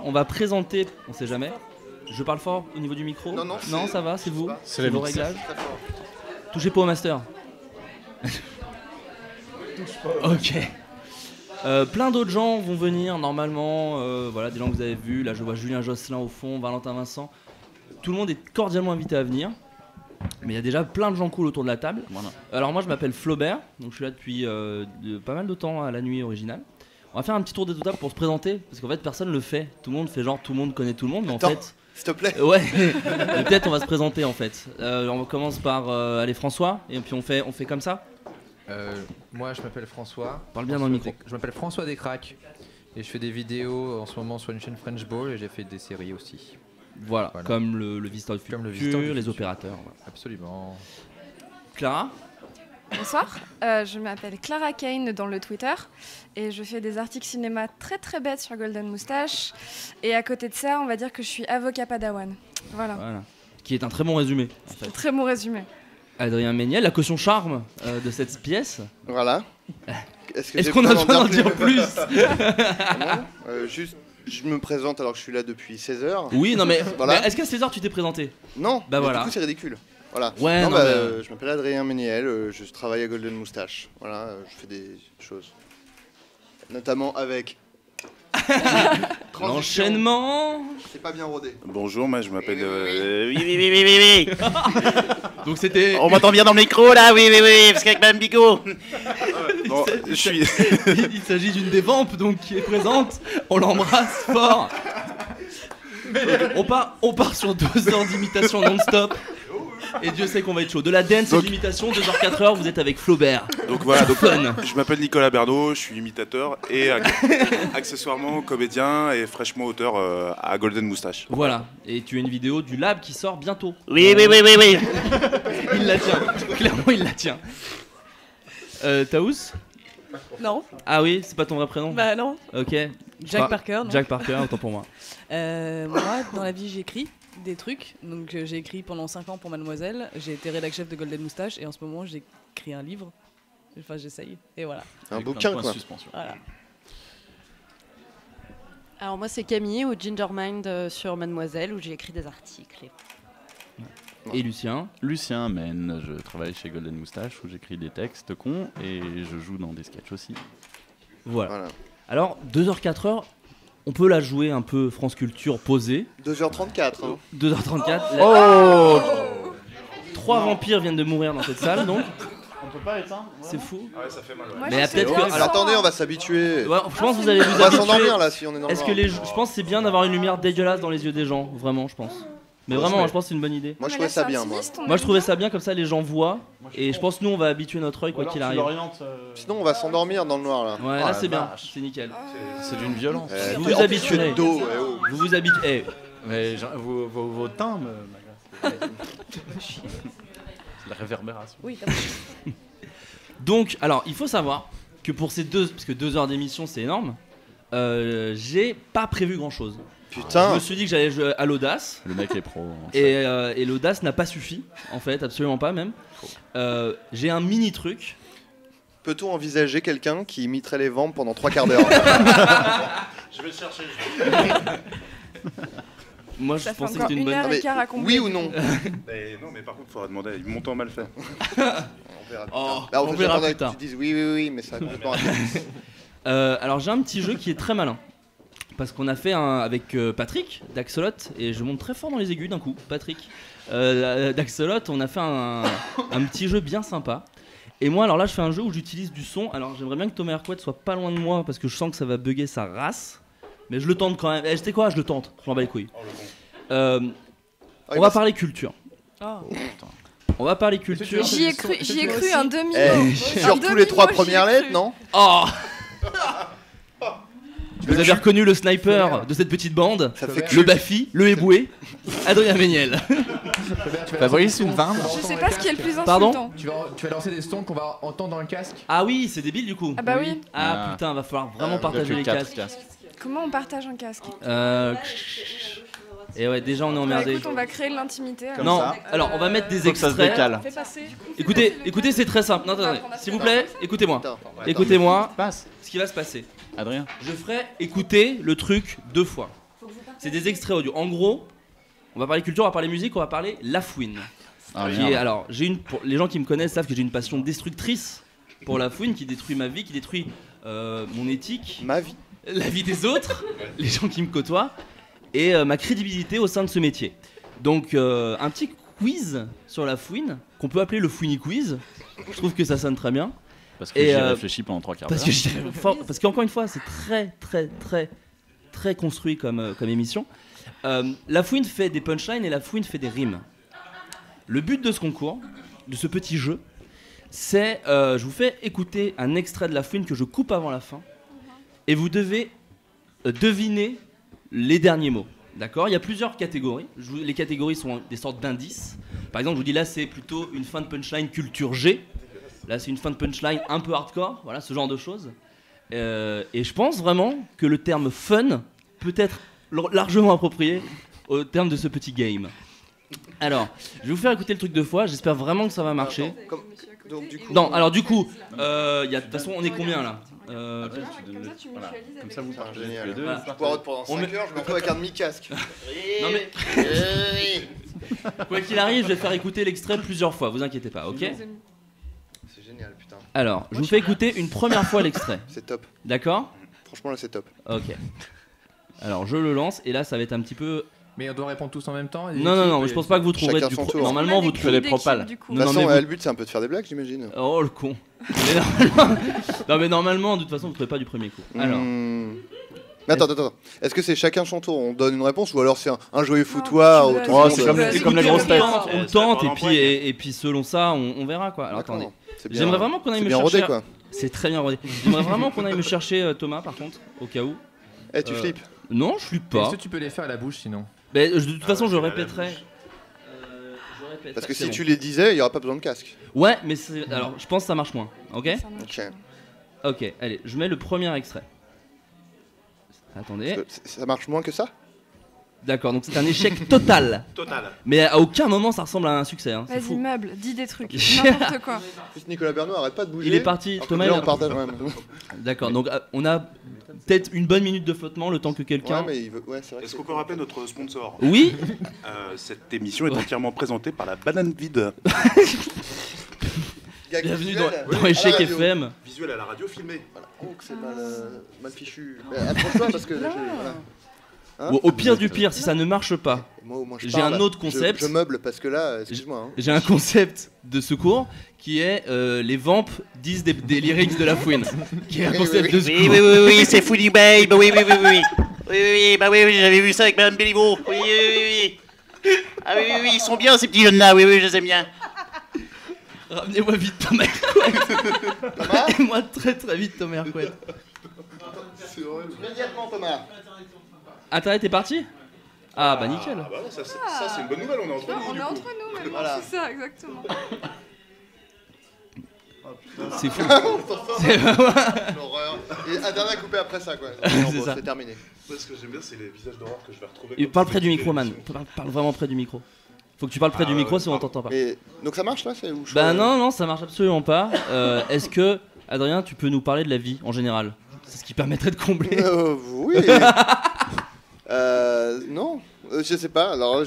On va présenter, on sait jamais. Je parle fort au niveau du micro? Non, ça va, c'est vous? C'est vos réglages. Touchez pas au master. Ok. Plein d'autres gens vont venir normalement, voilà, des gens que vous avez vus. Là je vois Julien Josselin au fond, Valentin Vincent. Tout le monde est cordialement invité à venir. Mais il y a déjà plein de gens cool autour de la table. Voilà. Alors moi je m'appelle Flaubert, donc je suis là depuis pas mal de temps à la nuit originale. On va faire un petit tour des tables pour se présenter, parce qu'en fait personne le fait. Tout le monde fait genre tout le monde connaît tout le monde, mais en fait... S'il te plaît. Ouais, peut-être on va se présenter en fait. On commence par aller François, et puis on fait comme ça. Moi je m'appelle François. Parle bien dans le micro. Je m'appelle François Descraques et je fais des vidéos en ce moment sur une chaîne French Ball et j'ai fait des séries aussi. Voilà. Comme le Visiteur du Futur, les opérateurs. Voilà. Absolument. Clara? Bonsoir, je m'appelle Clara Kane dans le Twitter et je fais des articles cinéma très très bêtes sur Golden Moustache. Et à côté de ça, on va dire que je suis avocat padawan. Voilà. Qui est un très bon résumé. En fait. Très bon résumé. Adrien Méniel, la caution charme de cette pièce. Voilà. Est-ce qu'on a besoin d'en dire plus? Juste, je me présente alors que je suis là depuis 16h. Oui, non mais, voilà. Mais est-ce qu'à 16h tu t'es présenté? Non, bah voilà. Du coup c'est ridicule. Voilà. Ouais, non, je m'appelle Adrien Méniel, je travaille à Golden Moustache. Voilà, je fais des choses. Notamment avec... L'enchaînement. C'est pas bien rodé. Bonjour, moi je m'appelle... Oui. Donc c'était... On m'entend bien dans le micro là, oui, parce qu'avec Mme Bigot. Bon, je suis... Il s'agit d'une des vampes donc qui est présente, on l'embrasse fort. On part sur 2 heures d'imitation non-stop. Et Dieu sait qu'on va être chaud. De la dance et de l'imitation, 2h-4h, vous êtes avec Flaubert. Donc voilà, je m'appelle Nicolas Berdot, je suis imitateur et accessoirement comédien et fraîchement auteur à Golden Moustache. Voilà, et tu as une vidéo du Lab qui sort bientôt. Oui. Il la tient, clairement il la tient. Taous? Non. Ah oui, c'est pas ton vrai prénom? Bah non. Ok. Jack Parker, non. Jack Parker, autant pour moi. Moi, dans la vie, j'écris des trucs. Donc j'ai écrit pendant 5 ans pour Mademoiselle. J'ai été rédac chef de Golden Moustache et en ce moment j'écris un livre. Enfin j'essaye et voilà. Un bouquin quoi. Voilà. Alors moi c'est Camille au Gingermind sur Mademoiselle où j'ai écrit des articles. Et Lucien? Lucien Mène, je travaille chez Golden Moustache où j'écris des textes cons et je joue dans des sketchs aussi. Voilà. Alors 2h-4h, on peut la jouer un peu France Culture posée. 2h34. Hein. 2h34. Oh 3 vampires viennent de mourir dans cette salle donc. On peut pas éteindre? C'est fou. Ah ouais, ça fait mal. Ouais. Mais peut-être que... Alors attendez, on va s'habituer. Ouais, je pense que vous allez vous habituer. On va s'endormir là si on est dans le Est-ce que je pense que c'est bien d'avoir une lumière dégueulasse dans les yeux des gens, vraiment, je pense. Mais vraiment, je pense que c'est une bonne idée. Moi je trouvais ça bien, moi. Moi je trouvais ça bien, comme ça les gens voient. Et je pense que nous on va habituer notre œil quoi qu'il arrive. Sinon on va s'endormir dans le noir là. Ouais, là c'est bien, c'est nickel. C'est d'une violence. Vous vous habituerez. Vous vous habituez. Mais vos teints c'est la réverbération. Oui, Donc, alors il faut savoir que pour ces parce que 2 heures d'émission c'est énorme, j'ai pas prévu grand chose. Putain. Je me suis dit que j'allais jouer à l'audace. Le mec est pro. Et l'audace n'a pas suffi, en fait, absolument pas même. J'ai un mini truc. Peut-on envisager quelqu'un qui imiterait les vampes pendant 3 quarts d'heure? Je vais le chercher. Moi je pensais que c'était une bonne idée. Oui ou non? Non, mais par contre, il faudra demander. Mon temps mal fait. On verra plus tard. Là, on verra plus tard. Tu dises oui, mais ça a complètement raté. Alors j'ai un petit jeu qui est très malin. Parce qu'on a fait avec Patrick d'Axolot, et je monte très fort dans les aigus d'un coup, Patrick d'Axolot, on a fait un petit jeu bien sympa. Et moi alors là je fais un jeu où j'utilise du son. Alors j'aimerais bien que Thomas Hercouet soit pas loin de moi parce que je sens que ça va bugger sa race. Mais je le tente quand même. Tu sais quoi, je le tente, je m'en bats les couilles. On va parler culture. On va parler culture. J'y ai cru un demi. Surtout les 3 premières lettres, non? Oh. Vous avez reconnu le sniper de cette petite bande, le Bafi, le Eboué, Adrien Méniel. Fabrice, une vanne. Je sais pas ce qui est le plus insultant. Pardon? Tu vas lancer des sons qu'on va entendre dans le casque. Ah oui, c'est débile du coup. Ah bah oui. Ah putain, va falloir vraiment partager les casques. Comment on partage un casque? Et ouais, déjà on est emmerdé. Écoute, on va créer de l'intimité. Non, alors on va mettre des extraits. Écoutez, c'est très simple. Non, attendez, s'il vous plaît, écoutez-moi. Écoutez-moi. Ce qui va se passer. Adrien. Je ferai écouter le truc 2 fois. C'est des extraits audio. En gros, on va parler culture, on va parler musique, on va parler Lafouine. Ah, Qui merde. est, alors, pour les gens qui me connaissent savent que j'ai une passion destructrice pour Lafouine, qui détruit ma vie, qui détruit mon éthique, Ma vie. la vie des autres, les gens qui me côtoient, et ma crédibilité au sein de ce métier. Donc, un petit quiz sur Lafouine, qu'on peut appeler le Fouini Quiz. Je trouve que ça sonne très bien. Parce que Et, j'y réfléchis pendant 3 quarts d'heure. Parce qu'encore une fois, c'est très construit comme émission. Lafouine fait des punchlines et Lafouine fait des rimes. Le but de ce concours, de ce petit jeu, c'est je vous fais écouter un extrait de Lafouine que je coupe avant la fin et vous devez deviner les derniers mots. D'accord ? Il y a plusieurs catégories. Les catégories sont des sortes d'indices. Par exemple, je vous dis là, c'est plutôt une fin de punchline culture G. Là, c'est une fin de punchline un peu hardcore. Voilà, ce genre de choses. Et je pense vraiment que le terme fun peut être largement approprié au terme de ce petit game. Alors, je vais vous faire écouter le truc 2 fois. J'espère vraiment que ça va marcher. Donc, du coup, Non, alors du coup, de toute façon, on est combien là Comme ça, tu mutualises Comme ça, vous c'est partagez génial. les deux. Voilà. Je poireaude pendant On 5 met- heures, je me retrouve avec un demi-casque. Non mais, quoi qu'il arrive, je vais faire écouter l'extrait plusieurs fois. Vous inquiétez pas, ok ? C'est génial, putain. Alors, je vous fais écouter une première fois l'extrait. C'est top. D'accord ? Franchement, là, c'est top. Ok. Alors, je le lance et là, ça va être un petit peu. Mais on doit répondre tous en même temps. Non, je pense pas que vous trouverez Chacun du son tour. Normalement, vous fais les propales. De toute Non, façon, mais le but, c'est un peu de faire des blagues, j'imagine. Oh le con. Mais normalement... non mais normalement, de toute façon, vous ne trouvez pas du premier coup. Alors, Mais attends. Est-ce que c'est chacun son tour? On donne une réponse ou alors c'est un joyeux foutoir tu au veux- tour c'est de- comme- écoutez, comme la grosse tête. on tente et puis selon ça, on verra quoi. Alors D'accord. attendez. C'est bien- J'aimerais vraiment qu'on aille c'est me bien chercher. rodé, quoi. C'est très bien rodé. J'aimerais vraiment qu'on aille me chercher Thomas par contre, au cas où. Eh, tu flippes. Non, je suis pas. Est-ce que tu peux les faire à la bouche sinon? De toute façon, je répéterai. Parce que C'est si bon. tu les disais, il n'y aura pas besoin de casque. Ouais, mais alors, je pense que ça marche moins. Ok. Ok. Ok. Allez, je mets le premier extrait. Attendez. Ça marche moins que ça? D'accord. Donc c'est un échec total. Total. Mais à aucun moment ça ressemble à un succès. Hein. C'est Vas-y, fou. meuble, dis des trucs, n'importe quoi. Juste Nicolas Bernot, arrête pas de bouger. Il est parti. Alors que Thomas. là, il on a- partage quand même. D'accord. Donc on a peut-être une bonne minute de flottement, le temps que quelqu'un. Ouais, mais il veut. Ouais, c'est vrai. que Est-ce qu'on peut rappeler notre sponsor? Oui. Cette émission est entièrement présentée par la banane vide. Gag Bienvenue visuel. dans Échec À la radio. FM. Visuel à la radio, filmé. Voilà. Oh, que c'est mal fichu. Approche-toi parce que là, voilà. Hein Ou au pire du pire, si ça ne marche pas, Moi, au moins, je j'ai parle. un autre concept. Je meuble parce que là, excuse-moi. Hein. j'ai un concept de secours qui est les vamps disent des lyrics de la fouine. Qui est un Oui, concept oui, de Oui, secours. oui, oui, oui, c'est Foodie Babe. Oui, oui, oui, oui, oui. Oui, oui, oui, bah oui, oui, j'avais vu ça avec Madame Béliveau. Oui, oui, oui, oui. Ah oui, oui, oui, ils sont bien ces petits jeunes-là. Oui, oui, je les aime bien. Ramenez-moi vite Thomas Hercouet. Ramenez-moi très très vite Thomas Hercouet. Immédiatement, Thomas. Internet est parti? Ah bah nickel. Ah bah non, ça c'est une bonne nouvelle, on est entre nous. On du est coup. entre nous maintenant, Voilà. c'est ça, exactement. C'est fou. L'horreur. Et un dernier coupé après ça, quoi. Non, C'est bon, ça. c'est terminé. Moi, ce que j'aime bien, c'est les visages d'horreur que je vais retrouver. Et quand parle tu près du fais micro, man. l'émission. Parle vraiment près du micro. Faut que tu parles près du micro, sinon on t'entend pas. Mais donc ça marche là, c'est où je Bah fais- non, ça marche absolument pas. Est-ce que, Adrien, tu peux nous parler de la vie en général? C'est ce qui permettrait de combler. Oui. Non, je sais pas. Alors,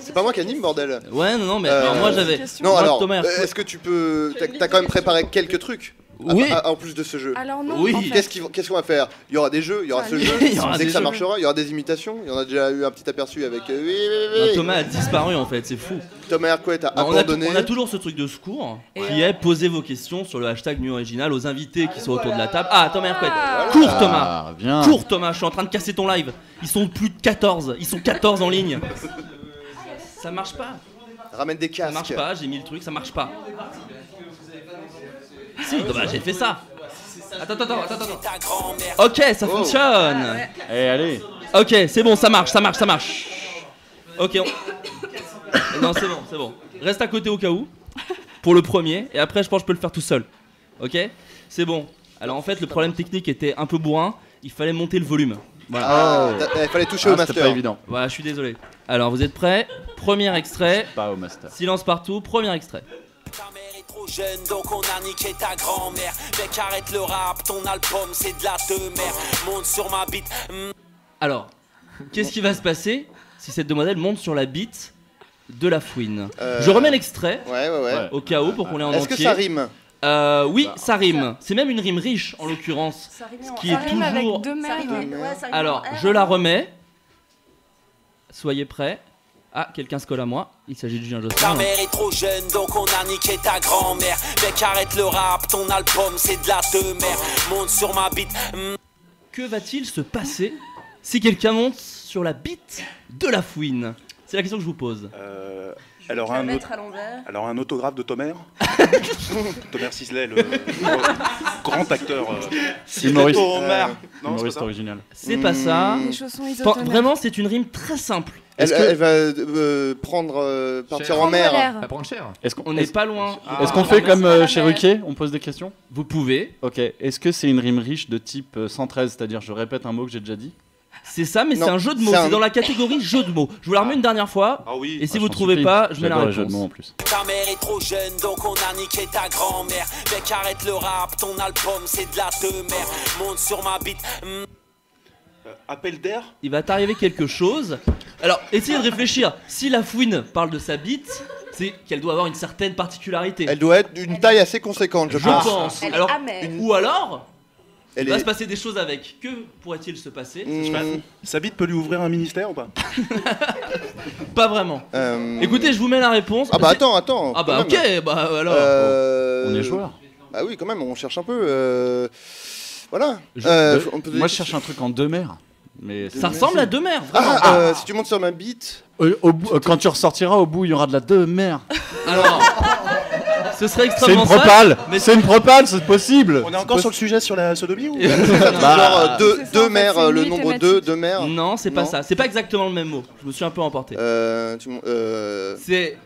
c'est pas moi qui anime, bordel. Ouais, non, mais alors moi j'avais. Non, moi, alors, Thomas Hercouet- est-ce que tu peux. T'as quand même préparé quelques trucs Oui. en plus de ce jeu. Alors non, Oui. en fait. Qu'est-ce qu'on va faire? Il y aura des jeux, il y aura ce jeu. Il y aura Dès des que ça jeux. marchera, il y aura des imitations. Il y en a déjà eu un petit aperçu avec. Non, Thomas a disparu en fait, c'est fou. Thomas Hercouet a Non, abandonné. on a toujours ce truc de secours qui est poser vos questions sur le hashtag Nuit Original aux invités qui sont autour de la table. Ah, Thomas Hercouet. Cours Thomas. Ah, viens. Cours Thomas, je suis en train de casser ton live. Ils sont plus de 14. Ils sont 14 en ligne. Ça marche pas. Ramène des Ça casques. marche pas, j'ai mis le truc, ça marche pas. Si, bah, j'ai fait ça. Attends. Ok, ça fonctionne. Eh, allez. Ok, c'est bon, ça marche. Ok, non, c'est bon. Reste à côté au cas où, pour le premier, et après je pense que je peux le faire tout seul. Ok? C'est bon. Alors en fait, le problème technique était un peu bourrin, il fallait monter le volume. Voilà. Ah, il fallait toucher au Ah, c'était master. pas évident. Voilà, je suis désolé. Alors vous êtes prêts? Premier extrait, Pas au master. silence partout, premier extrait. Ta mère est trop jeune, donc on a niqué ta grand-mère. Mec, arrête le rap, ton album c'est de la demeure. Monte sur ma bite. Alors, qu'est-ce qui va se passer si cette demoiselle monte sur la bite de la fouine? Je remets l'extrait Ouais. au cas où pour qu'on l'ait en Est-ce entier. que ça rime? Oui, ça rime. C'est même une rime riche en l'occurrence. Qui est rime avec toujours. deux mères. Alors, je la remets. Soyez prêts. Ah, quelqu'un se colle à moi. Il s'agit de Julien Ta Josselin. mère est trop jeune, donc on a niqué ta grand-mère. Mec, arrête le rap, ton album c'est de la demeure. Monte sur ma bite. Que va-t-il se passer si quelqu'un monte sur la bite de la fouine? C'est la question que je vous pose. Alors un autographe de Tomer. Tomer Sisley, le grand acteur. Humoriste. Humoriste original. C'est pas ça. Les chaussons isotonaires. Vraiment, c'est une rime très simple. Elle va partir en mer. Elle prend cher. On n'est pas loin. Est-ce qu'on fait comme chez Ruquier, on pose des questions? Vous pouvez. Ok. Est-ce que c'est une rime riche de type 113, c'est-à-dire je répète un mot que j'ai déjà dit? C'est ça, mais Non, c'est un jeu de mots. c'est C'est un- dans la catégorie jeu de mots. Je vous la remets une dernière fois. Ah oui. Et si Ah, vous je t'en trouvez supplie. pas, je mets la J'adore les jeux de réponse. mots en plus. Ta mère est trop jeune, donc on a niqué ta grand-mère. Mec, arrête le rap, ton album c'est de la demeure. Monte sur ma bite. Appel d'air. Il va t'arriver quelque chose. Alors, essayez de réfléchir. Si la fouine parle de sa bite, c'est qu'elle doit avoir une certaine particularité. Elle doit être d'une taille assez conséquente, je Je pense. pense. Elle est Alors, amère. ou alors, Elle il va est- se passer des choses avec. Que pourrait-il se passer? Sa bite peut lui ouvrir un ministère ou pas? Pas vraiment. euh, Écoutez, je vous mets la réponse. Ah bah C'est- attends. Ah bah quand même. ok, bah alors. On est joueur. Ah oui, quand même, on cherche un peu. Voilà. On peut- Moi je cherche un truc en deux mers. Mais Ça ressemble à deux mers. Vraiment. Si tu montes sur ma bite. quand tu ressortiras au bout, il y aura de la deux mers. Alors, ce serait C'est une extrêmement sage, propale. mais C'est une propale, c'est possible. On est encore sur le sujet sur la sodomie ou? Genre C'est ça, deux en fait, mers, c'est une le nuit nombre thématique. 2 mers. Non, c'est pas Non. ça. C'est pas exactement le même mot. Je me suis un peu emporté. C'est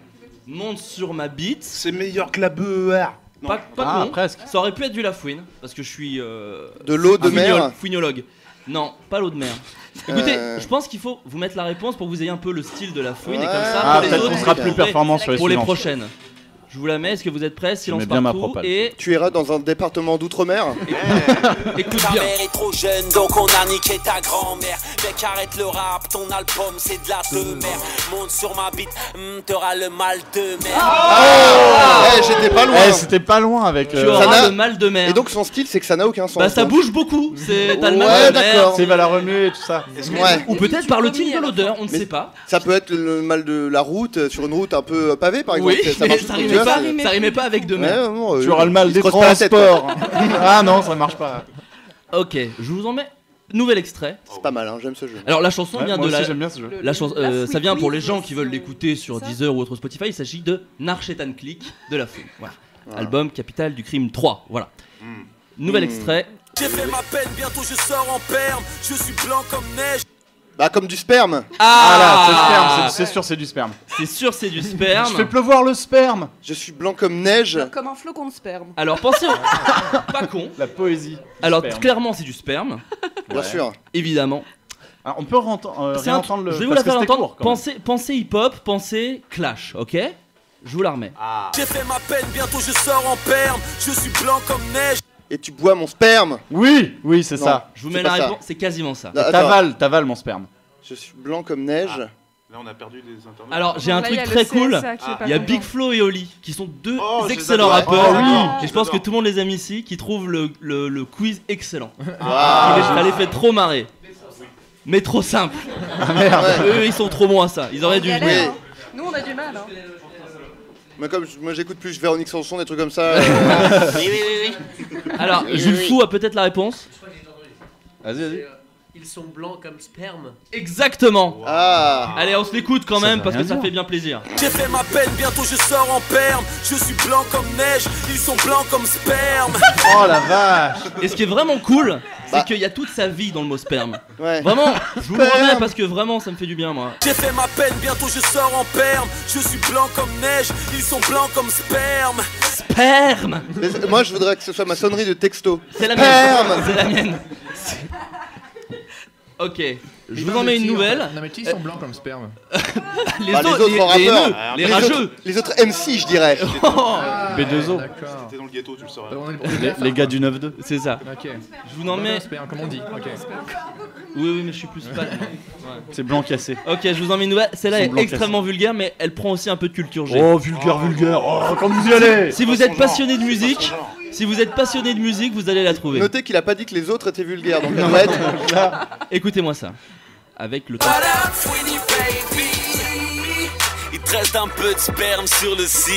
monte sur ma bite. C'est meilleur que la beurre. Non. Pas con. presque. Ça aurait pu être du la fouine parce que je suis De l'eau de mer. fouinologue. Non, pas l'eau de mer. Écoutez, je pense qu'il faut vous mettre la réponse pour que vous ayez un peu le style de la fouine et comme ça Ah, pour les peut-être autres qu'on sera vous plus pourrez- performant sur les pour les suivantes. prochaines. Je vous la mets, est-ce que vous êtes prêts? Silence mets bien ma partout propale. et Tu iras dans un département d'outre-mer. écoute Ta bien. mère est trop jeune, donc on a niqué ta grand-mère. Mec, arrête le rap, ton album c'est de la demeure. Monte sur ma bite, t'auras le mal de mer. J'étais pas loin. C'était pas loin avec. Tu auras le mal de mer. Et donc son style, c'est que ça n'a aucun sens. Bah ça donc. bouge beaucoup. C'est t'as le Ouais, mal de mer. d'accord. C'est va la remuer et tout ça. Ouais. Ou peut-être parle-t-il de l'odeur, on ne Mais sait pas. Ça peut être le mal de la route sur une route un peu pavée par exemple. Oui, ça mais marche ça aussi, rimait tu vois, pas, c'est- ça rimait pas avec de Ouais, mer. non, Tu auras le mal il des se creuse pas la tête, quoi. transports. Ah non, ça marche pas. Ok, je vous en mets. Nouvel extrait. C'est pas mal, hein, j'aime ce jeu. Alors la chanson Ouais, vient moi de aussi, la. j'aime bien ce jeu. Ça vient pour les gens qui veulent l'écouter sur Deezer ou autre Spotify. Il s'agit de Narchetan Click de la fouine. Voilà. Album Capital du Crime 3. Voilà. Nouvel extrait. J'ai fait ma peine, bientôt je sors en perme. Je suis blanc comme neige. Bah comme du sperme. Ah là, c'est sperme, c'est sûr, c'est du sperme. C'est sûr, c'est du sperme. Je fais pleuvoir le sperme. Je suis blanc comme neige. Comme un flocon de sperme. Alors pensez. Pas con. La poésie. Alors Sperme. clairement, c'est du sperme. Bien sûr. Évidemment. Alors, on peut C'est un réentendre le. Je vais vous parce la que faire c'était entendre. court, quand même. Pensez hip-hop, pensez Clash, ok? Je vous la remets. J'ai fait ma peine, bientôt je sors en perme. Je suis blanc comme neige. Et tu bois mon sperme. Oui, oui, c'est Non. ça. Je vous C'est mets pas la ça. réponse. C'est quasiment ça. Non, attends. T'avales mon sperme. Je suis blanc comme neige. Là, on a perdu les internet. Alors j'ai un Là, il y truc a le très cool. CSA qui est pas Il y a content. Big Flo et Oli qui sont deux Oh, je les excellents adore. rappeurs. Oh, oui. Et je pense que J'adore. tout le monde les aime ici, qui trouvent le quiz excellent. Ah. Ça les fait trop marrer. Mais trop simple. Ouais. Eux ils sont trop bons à ça. Ils auraient dû Il y a jouer. l'air, hein. Nous on a du mal. Hein. Mais comme moi j'écoute plus Véronique Sanson, des trucs comme ça. Oui, oui, oui, oui. Alors Jules Fou a peut-être la réponse. Vas-y. Ils sont blancs comme sperme. Exactement. Ah. Allez on se l'écoute quand Ça même veut parce que rien ça dire. fait bien plaisir. J'ai fait ma peine, bientôt je sors en perme. Je suis blanc comme neige. Ils sont blancs comme sperme. Oh la vache. Et ce qui est vraiment cool, c'est Bah. qu'il y a toute sa vie dans le mot sperme. Ouais. Vraiment, je vous le remets parce que vraiment ça me fait du bien moi. J'ai fait ma peine, bientôt je sors en perme. Je suis blanc comme neige. Ils sont blancs comme sperme. Sperme. Mais moi je voudrais que ce soit ma sonnerie de texto. C'est la Sperme. mienne. C'est la mienne. Ok, je vous en mets une nouvelle. Non mais qui sont blancs comme sperme? Les Bah, les autres autres les rappeurs. haineux, les Les rageux. autres, les autres MC, je dirais. Oh, B2O. Si t'étais dans le ghetto, tu le saurais. Les gars du 9-2. C'est ça. Ok. Je vous en mets. Comme on dit. Ok. Oui, mais je suis plus fan. Ouais. C'est blanc cassé. Ok, je vous en mets une nouvelle. Celle-là Ils est sont blancs extrêmement vulgaire, mais elle prend aussi un peu de culture G. Oh, vulgaire. Oh, quand vous y allez. Si vous êtes passionné de musique, vous allez la trouver. Notez qu'il a pas dit que les autres étaient vulgaires, donc en fait, Écoutez-moi ça. Avec le temps. Madame Fouini baby, il te reste un peu de sperme sur le cil.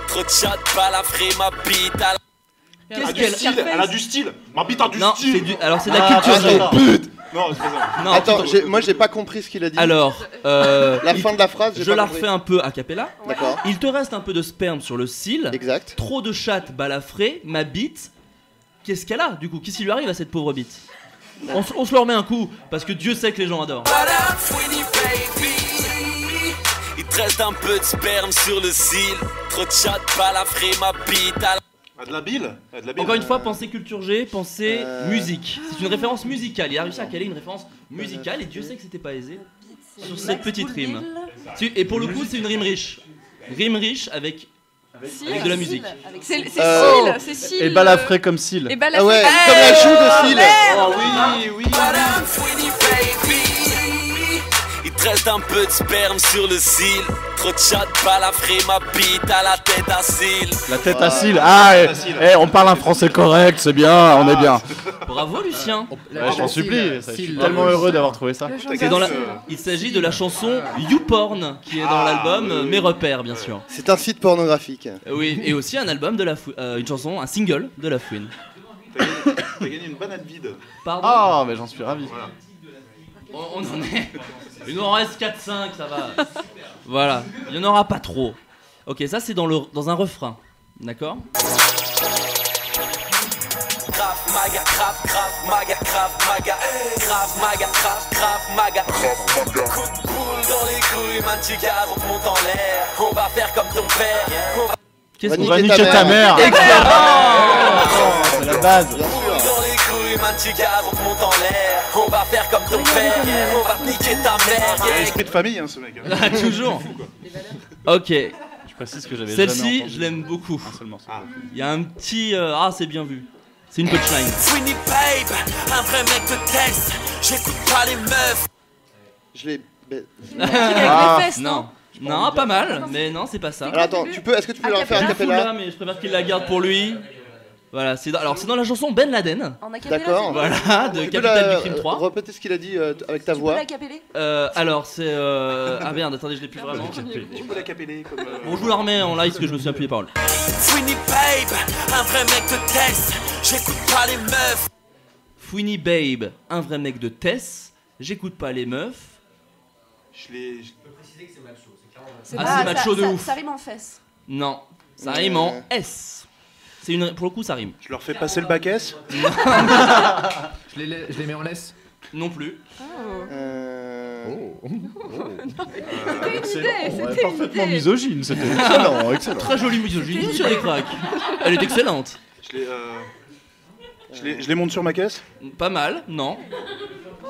Trop de chat, balafré, ma bite à la... Qu'est-ce qu'elle Elle a du style. Ma bite a du Non, style. alors c'est de la culture G. Non, c'est pas ça. Non, attends, moi j'ai pas compris ce qu'il a dit. Alors, la fin de la phrase, j'ai je pas la compris. refais un peu a cappella. D'accord. Il te reste un peu de sperme sur le cil. Exact. Trop de chatte balafré, ma bite. Qu'est-ce qu'elle a du coup? Qu'est-ce qui lui arrive à cette pauvre bite? On se leur met un coup parce que Dieu sait que les gens adorent. Madame Fouini baby, il te reste un peu de sperme sur le cil. Trop de chat, balafré, ma bite à la... De la bile. Encore une fois, pensez culture G, pensez musique. C'est une référence musicale. Il a réussi à caler une référence musicale et Dieu sait que c'était pas aisé sur cette petite rime. Et pour le coup, c'est une rime riche. Rime riche avec de la musique. C'est Cil. Et balafré comme cil. Et Ah ouais, comme la joue de Cil. Oh oui. Madame Fouini baby, il te reste un peu de sperme sur le cil. Trop de chat, balafré, ma bite à la tête à cil. La tête à cil. Ah, on parle un français correct, c'est bien, on est bien. Bravo Lucien. Je t'en supplie, je suis tellement heureux d'avoir trouvé ça. Il s'agit de la chanson YouPorn qui est dans l'album Mes repères bien sûr. C'est un site pornographique. Oui, et aussi un album de une chanson, un single de La Fouine. T'as gagné une banane vide. Pardon. Ah, mais j'en suis ravi. On en est. Il nous en reste 4-5, ça va. Voilà, il n'y en aura pas trop. Ok, ça c'est dans un refrain. D'accord? Grave maga, grave maga, grave maga, grave maga, grave maga. Coup de boule dans les couilles, man, tu gars, on te monte en l'air. On va faire comme ton père. Qu'est-ce qu'on va niquer ta mère? Excellent. C'est la base. Dans les couilles, man, tu gars, on te monte en l'air. On va faire comme ton père. On va te niquer ta mère. Esprit de famille, hein, ce mec. Ah, toujours. Ok. Je précise que j'avais Celle-ci, je l'aime beaucoup. Il y a un petit c'est bien vu. C'est une punchline. Fouini babe, un vrai mec de test. J'écoute pas les meufs. Je l'ai. Non. Non, pas mal, mais non, c'est pas ça. Alors attends, est-ce que tu peux leur faire un cappella? Mais je préfère qu'il la garde pour lui. Voilà, c'est dans la chanson Ben Laden. D'accord. Voilà, de Capital du Crime 3. Répétez ce qu'il a dit avec ta voix. Alors c'est ah merde, attendez, je l'ai plus vraiment. Tu peux la capeller comme. Bon, je vous la remets en live parce que je me souviens plus des paroles. Fouini babe, un vrai mec de test. J'écoute pas les meufs. Fouini babe, un vrai mec de Tess. J'écoute pas les meufs. Je l'ai. C'est macho de ouf. Ça rime en fesses. Non, ça rime en S. Pour le coup, ça rime. Je leur fais passer le bac S. Je les mets en laisse. Non plus. C'était parfaitement misogyne, c'était excellent, excellent. Très jolie misogyne sur les cracks. Elle est excellente. Je les monte sur ma caisse. Pas mal, non.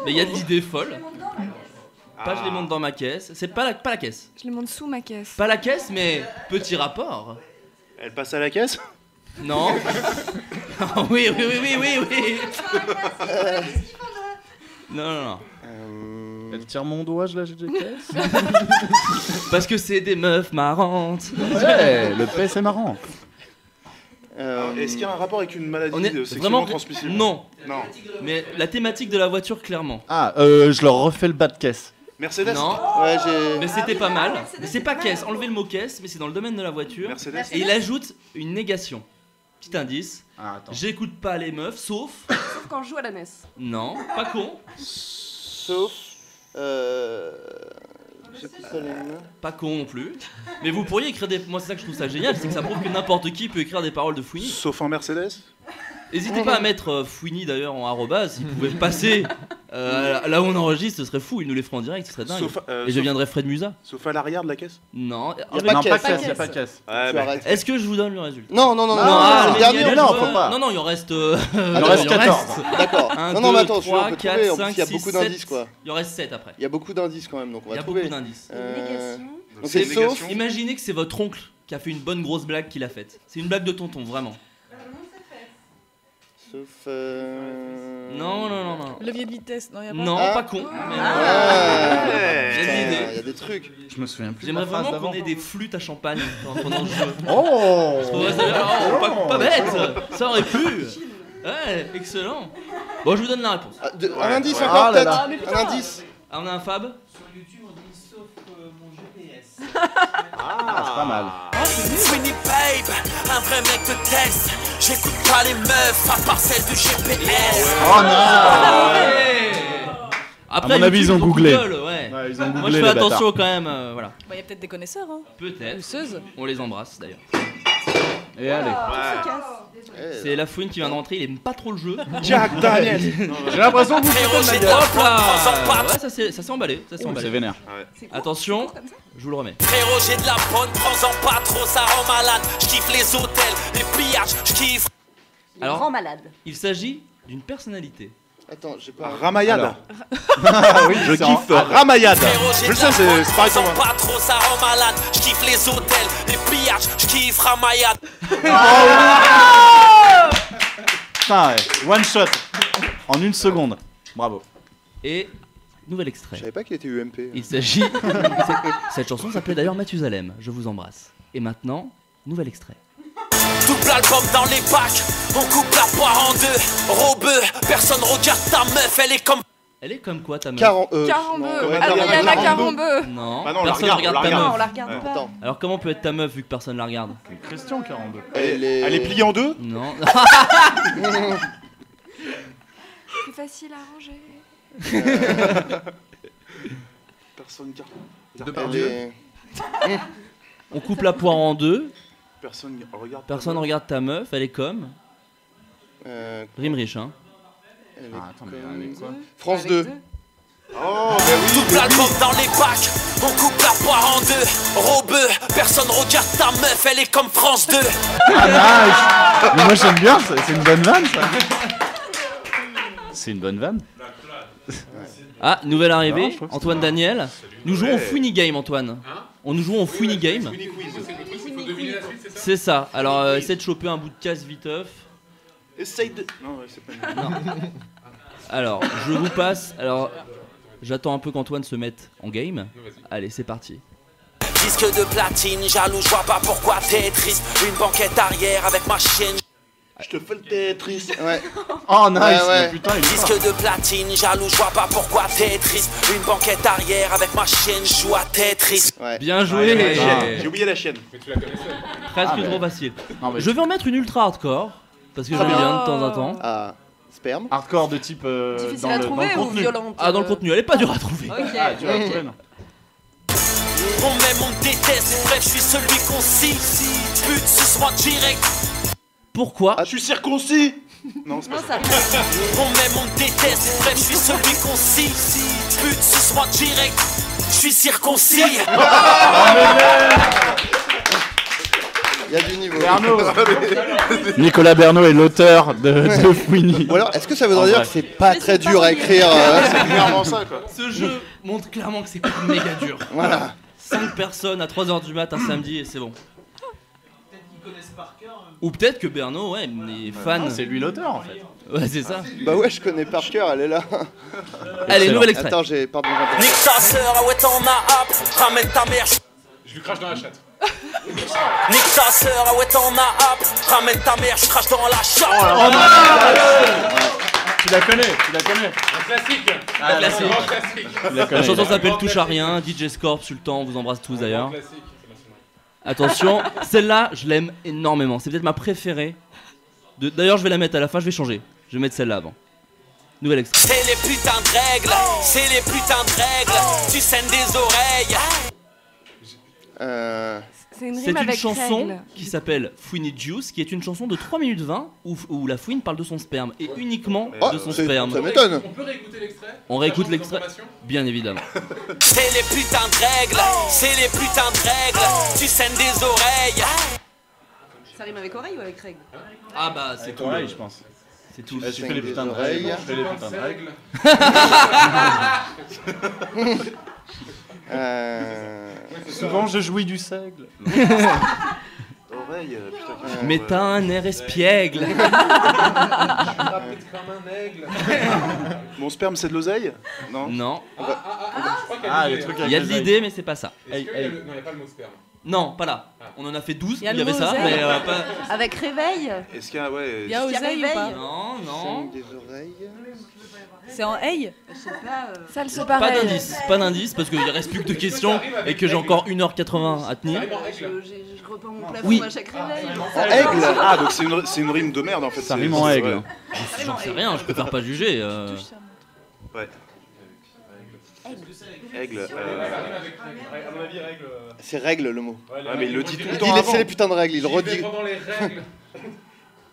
Mais il y a de l'idée folle. Pas je les monte dans ma caisse. C'est pas la caisse. Je les monte sous ma caisse. Pas la caisse, mais petit rapport. Elle passe à la caisse. Non. Oui. Non. Elle tire mon doigt, je la caisse. Parce que c'est des meufs marrantes. Ouais, le P c'est marrant. Est-ce qu'il y a un rapport avec une maladie sexuellement vraiment transmissible? Non. Mais la thématique de la voiture, clairement. Ah, je leur refais le bas de caisse. Mercedes. Non. Ouais, mais c'était pas mal. Mais c'est pas caisse. Enlevez le mot caisse, mais c'est dans le domaine de la voiture. Mercedes. Et il ajoute une négation. Petit indice. Ah, attends. J'écoute pas les meufs, sauf. Sauf quand je joue à la NES. Non, pas con. Sauf. J'écoute pas les meufs. Pas con non plus. Mais vous pourriez écrire des. Moi, c'est ça que je trouve ça génial, c'est que ça prouve que n'importe qui peut écrire des paroles de Fouini. Sauf en Mercedes. N'hésitez pas à mettre Fouini d'ailleurs en arrobase. S'il pouvait passer là où on enregistre, ce serait fou. Il nous les ferait en direct, ce serait dingue. Et je deviendrais Fred Musa. Sauf à l'arrière de la caisse. Non, il n'y a pas de caisse. Ouais, est-ce que je vous donne le résultat? Non, le dernier, non, faut pas. Non, il en reste. Il en reste 14. D'accord. 1, Non, 2, mais attends, 3, on peut 4, trouver. En 5, plus, il y a 6, beaucoup 7. d'indices, quoi. Il en reste 7 après. Il y a beaucoup d'indices quand même, donc on Il y va a trouver. beaucoup d'indices. Donc c'est sauf. Imaginez que c'est votre oncle qui a fait une bonne grosse blague qu'il a faite. C'est une blague de tonton, vraiment. Sauf. Non. Levier de vitesse, non, y a pas. Non, Ah. pas con. J'ai une idée. Il y a des trucs. Je me souviens plus. J'aimerais vraiment qu'on ait des flûtes à champagne pendant le jeu. Oh, Pas bête. Ça aurait pu. Ouais, excellent. Bon, je vous donne la réponse. Un indice Ah encore, là peut-être. là. Un indice. Ah, on a un Fab. Sur YouTube, on dit sauf mon GPS. Ah, c'est pas mal. Sweeney Babe, un vrai mec de test. J'écoute pas les meufs à part celles du GPS. Oh non. Après, À mon avis, YouTube, ils ont googlé. Google, ouais. Ouais, ils ont Moi, googlé, je fais les attention bâtards. quand même. Voilà. Bah, y a peut-être des connaisseurs, hein. Peut-être. Douceuse. On les embrasse d'ailleurs. Et allez. C'est la fouine qui vient de rentrer, il aime pas trop le jeu. Jack Daniel. J'ai l'impression que vous Frérot, foutez j'ai de de ma la gueule. Hop là. bonne Ouais, ça s'est emballé. Ça s'est C'est emballé. vénère. Attention, je vous le remets. Frérot, j'ai de la bonne, prends-en pas trop, ça rend malade. J'kiffe les hôtels, les pillages, j'kiffe. Alors, Grand malade. il s'agit d'une personnalité. Attends, j'ai pas. Ramayad. Alors. Oui, Je c'est en- kiffe Ramayad. Frérot, j'ai Je le de sais, la bonne, c'est pareil pour moi. prends-en pas trop, ça rend malade. J'kiffe les hôtels, les pillages, j'kiffe Ramayad. Putain, ouais. One shot. En une seconde. Bravo. Et nouvel Je extrait. savais pas qu'il était UMP. Il s'agit. Cette chanson s'appelait d'ailleurs Mathusalem. Je vous embrasse. Et maintenant, nouvel extrait. Double album dans les bacs, on coupe la poire en deux. Robeux, personne regarde ta meuf, elle est comme. Elle est comme quoi ta meuf? Carambeu. Adriana Carambeu. Non, Bah non, on la personne regarde, regarde on la ta regarde. meuf. On la regarde pas. Attends. Alors comment peut être ta meuf vu que personne la regarde? Christian 42. Elle Elle est pliée en deux. Non. C'est facile à ranger. Personne qui Elle est. On coupe la poire en deux. Personne regarde. Personne regarde ta meuf. Elle est comme. Rimrich, hein. Elle est Ah, attends, mais elle est quoi? France 2. Oh, bah oui. Double album dans les bacs, on coupe la poire en deux. Robeux, personne regarde ta meuf, elle est comme France 2. Ah, nice. Mais moi j'aime bien, c'est une bonne vanne ça. C'est une bonne vanne. Ah, nouvelle arrivée. Non, je trouve que Antoine Daniel. Nous jouons au Fouini Game, Antoine. On nous jouons au Fouini Game. C'est ça. Alors, essaie de choper un bout de casse viteuf. Essaye de. Non, ouais, c'est pas une. Alors, je vous passe. Alors, j'attends un peu qu'Antoine se mette en game. Allez, c'est parti. Disque de platine, jaloux, je vois pas pourquoi t'es triste. Une banquette arrière avec ma chienne. Je te fais le Tetris. Ouais. Oh nice, Ouais, ouais. mais putain il est fort. Disque de platine, jaloux, je vois pas pourquoi t'es triste. Une banquette arrière avec ma chienne, je joue à Tetris. Ouais. Bien joué. La chienne. J'ai oublié la chienne. Presque Ah, mais- trop facile. Non, mais Je vais en mettre une ultra hardcore. Parce que j'aime bien de temps en temps. Ah, sperme. hardcore de type Difficile dans à le trouver ou contenu. violente? Ah, dans le contenu, elle est pas dure à trouver. Ok. Ah, tu vas trouver, non. On m'aime, on me déteste, bref, je suis celui qu'on cite. Pute, suce-moi direct. Pourquoi? Je suis circoncis. Non, c'est pas Non, ça. ça. On m'aime, on me déteste, bref, je suis celui qu'on cite. Pute, suce-moi direct. Je suis circoncis. Il y a du niveau. Berno. Nicolas Berno est l'auteur de Fouini. Ou alors, est-ce que ça voudrait En dire vrai. que c'est pas très c'est dur à écrire C'est clairement ça, quoi. Ce jeu montre clairement que c'est pas méga dur. Voilà. 5 personnes à 3h du mat un samedi et c'est bon. Ou peut-être que Berno, ouais, est fan. Non, c'est lui l'auteur en fait. Ouais, c'est ça. Bah ouais, je connais par cœur, elle est là. Allez, Excellent. nouvel extrait. Attends, j'ai. Pardon, j'entends. Nique ta sœur, ah ouais, t'en as hâte. Ramène ta mère. Je lui crache dans la chatte. Nique ta sœur, ah ouais, t'en as hâte. Ramène ta mère, je crache dans la chatte. Oh non. Tu la connais, tu la connais. Un classique. Un classique. Grand classique. Tu la connais. La chanson s'appelle Grand Touche à classique. rien. DJ Scorp, Sultan, on vous embrasse tous Grand d'ailleurs. classique. Attention, celle-là, je l'aime énormément. C'est peut-être ma préférée. D'ailleurs, je vais la mettre à la fin, je vais changer. Je vais mettre celle-là avant. Nouvel extrait. C'est les putains de règles, c'est les putains de règles. Tu saignes des oreilles. C'est une C'est rime une avec chanson règle. qui s'appelle Fouini Juice, qui est une chanson de 3 minutes 20 où la fouine parle de son sperme et uniquement Oh, de son c'est- sperme. ça m'étonne. On peut réécouter l'extrait? On réécoute Faire l'extrait, information bien évidemment. C'est les putains de règles, c'est les putains de règles. Tu saignes des oreilles. Ça rime avec oreille ou avec règle? Ah bah c'est tout. Oreille, je pense. C'est tout. Tu fais les putains de règles. Je fais les putains de règles. Euh... Souvent je jouis du seigle. l'oseille. Putain, Mais t'as un air espiègle. Je suis rapide comme un aigle. Mon sperme, c'est de l'oseille? Non. Non. Je crois qu'il y a Ah, les l'idée, trucs hein. Il y a avec de les l'idée, mais c'est pas ça. Est-ce qu'il y a le... Non, il n'y a pas le mot sperme. Non, pas là. On en a fait 12, Il y a il le y avait mot ça, oseille. mais pas... Avec réveil. Est-ce qu'il y a, ouais. Il y a Est-ce qu'il y a oseille ou pas? réveil Non, non. Des oreilles. C'est en hey? Je sais pas. Ça le se Pas pareil. d'indice, parce qu'il reste plus que 2 questions et que j'ai encore 1h80 à tenir. Je reprends mon plafond Oui. à chaque réveil. Aigle. Ah, donc c'est une rime de merde en fait. Ça c'est- rime en c'est- aigle. ouais. J'en sais rien, je préfère pas juger. Ouais. Aigle. À mon avis, règle. C'est règle le mot. Ouais, mais il le dit tout le Il temps dit avant. c'est les putains de règles, il J'y vais redit. pendant les règles.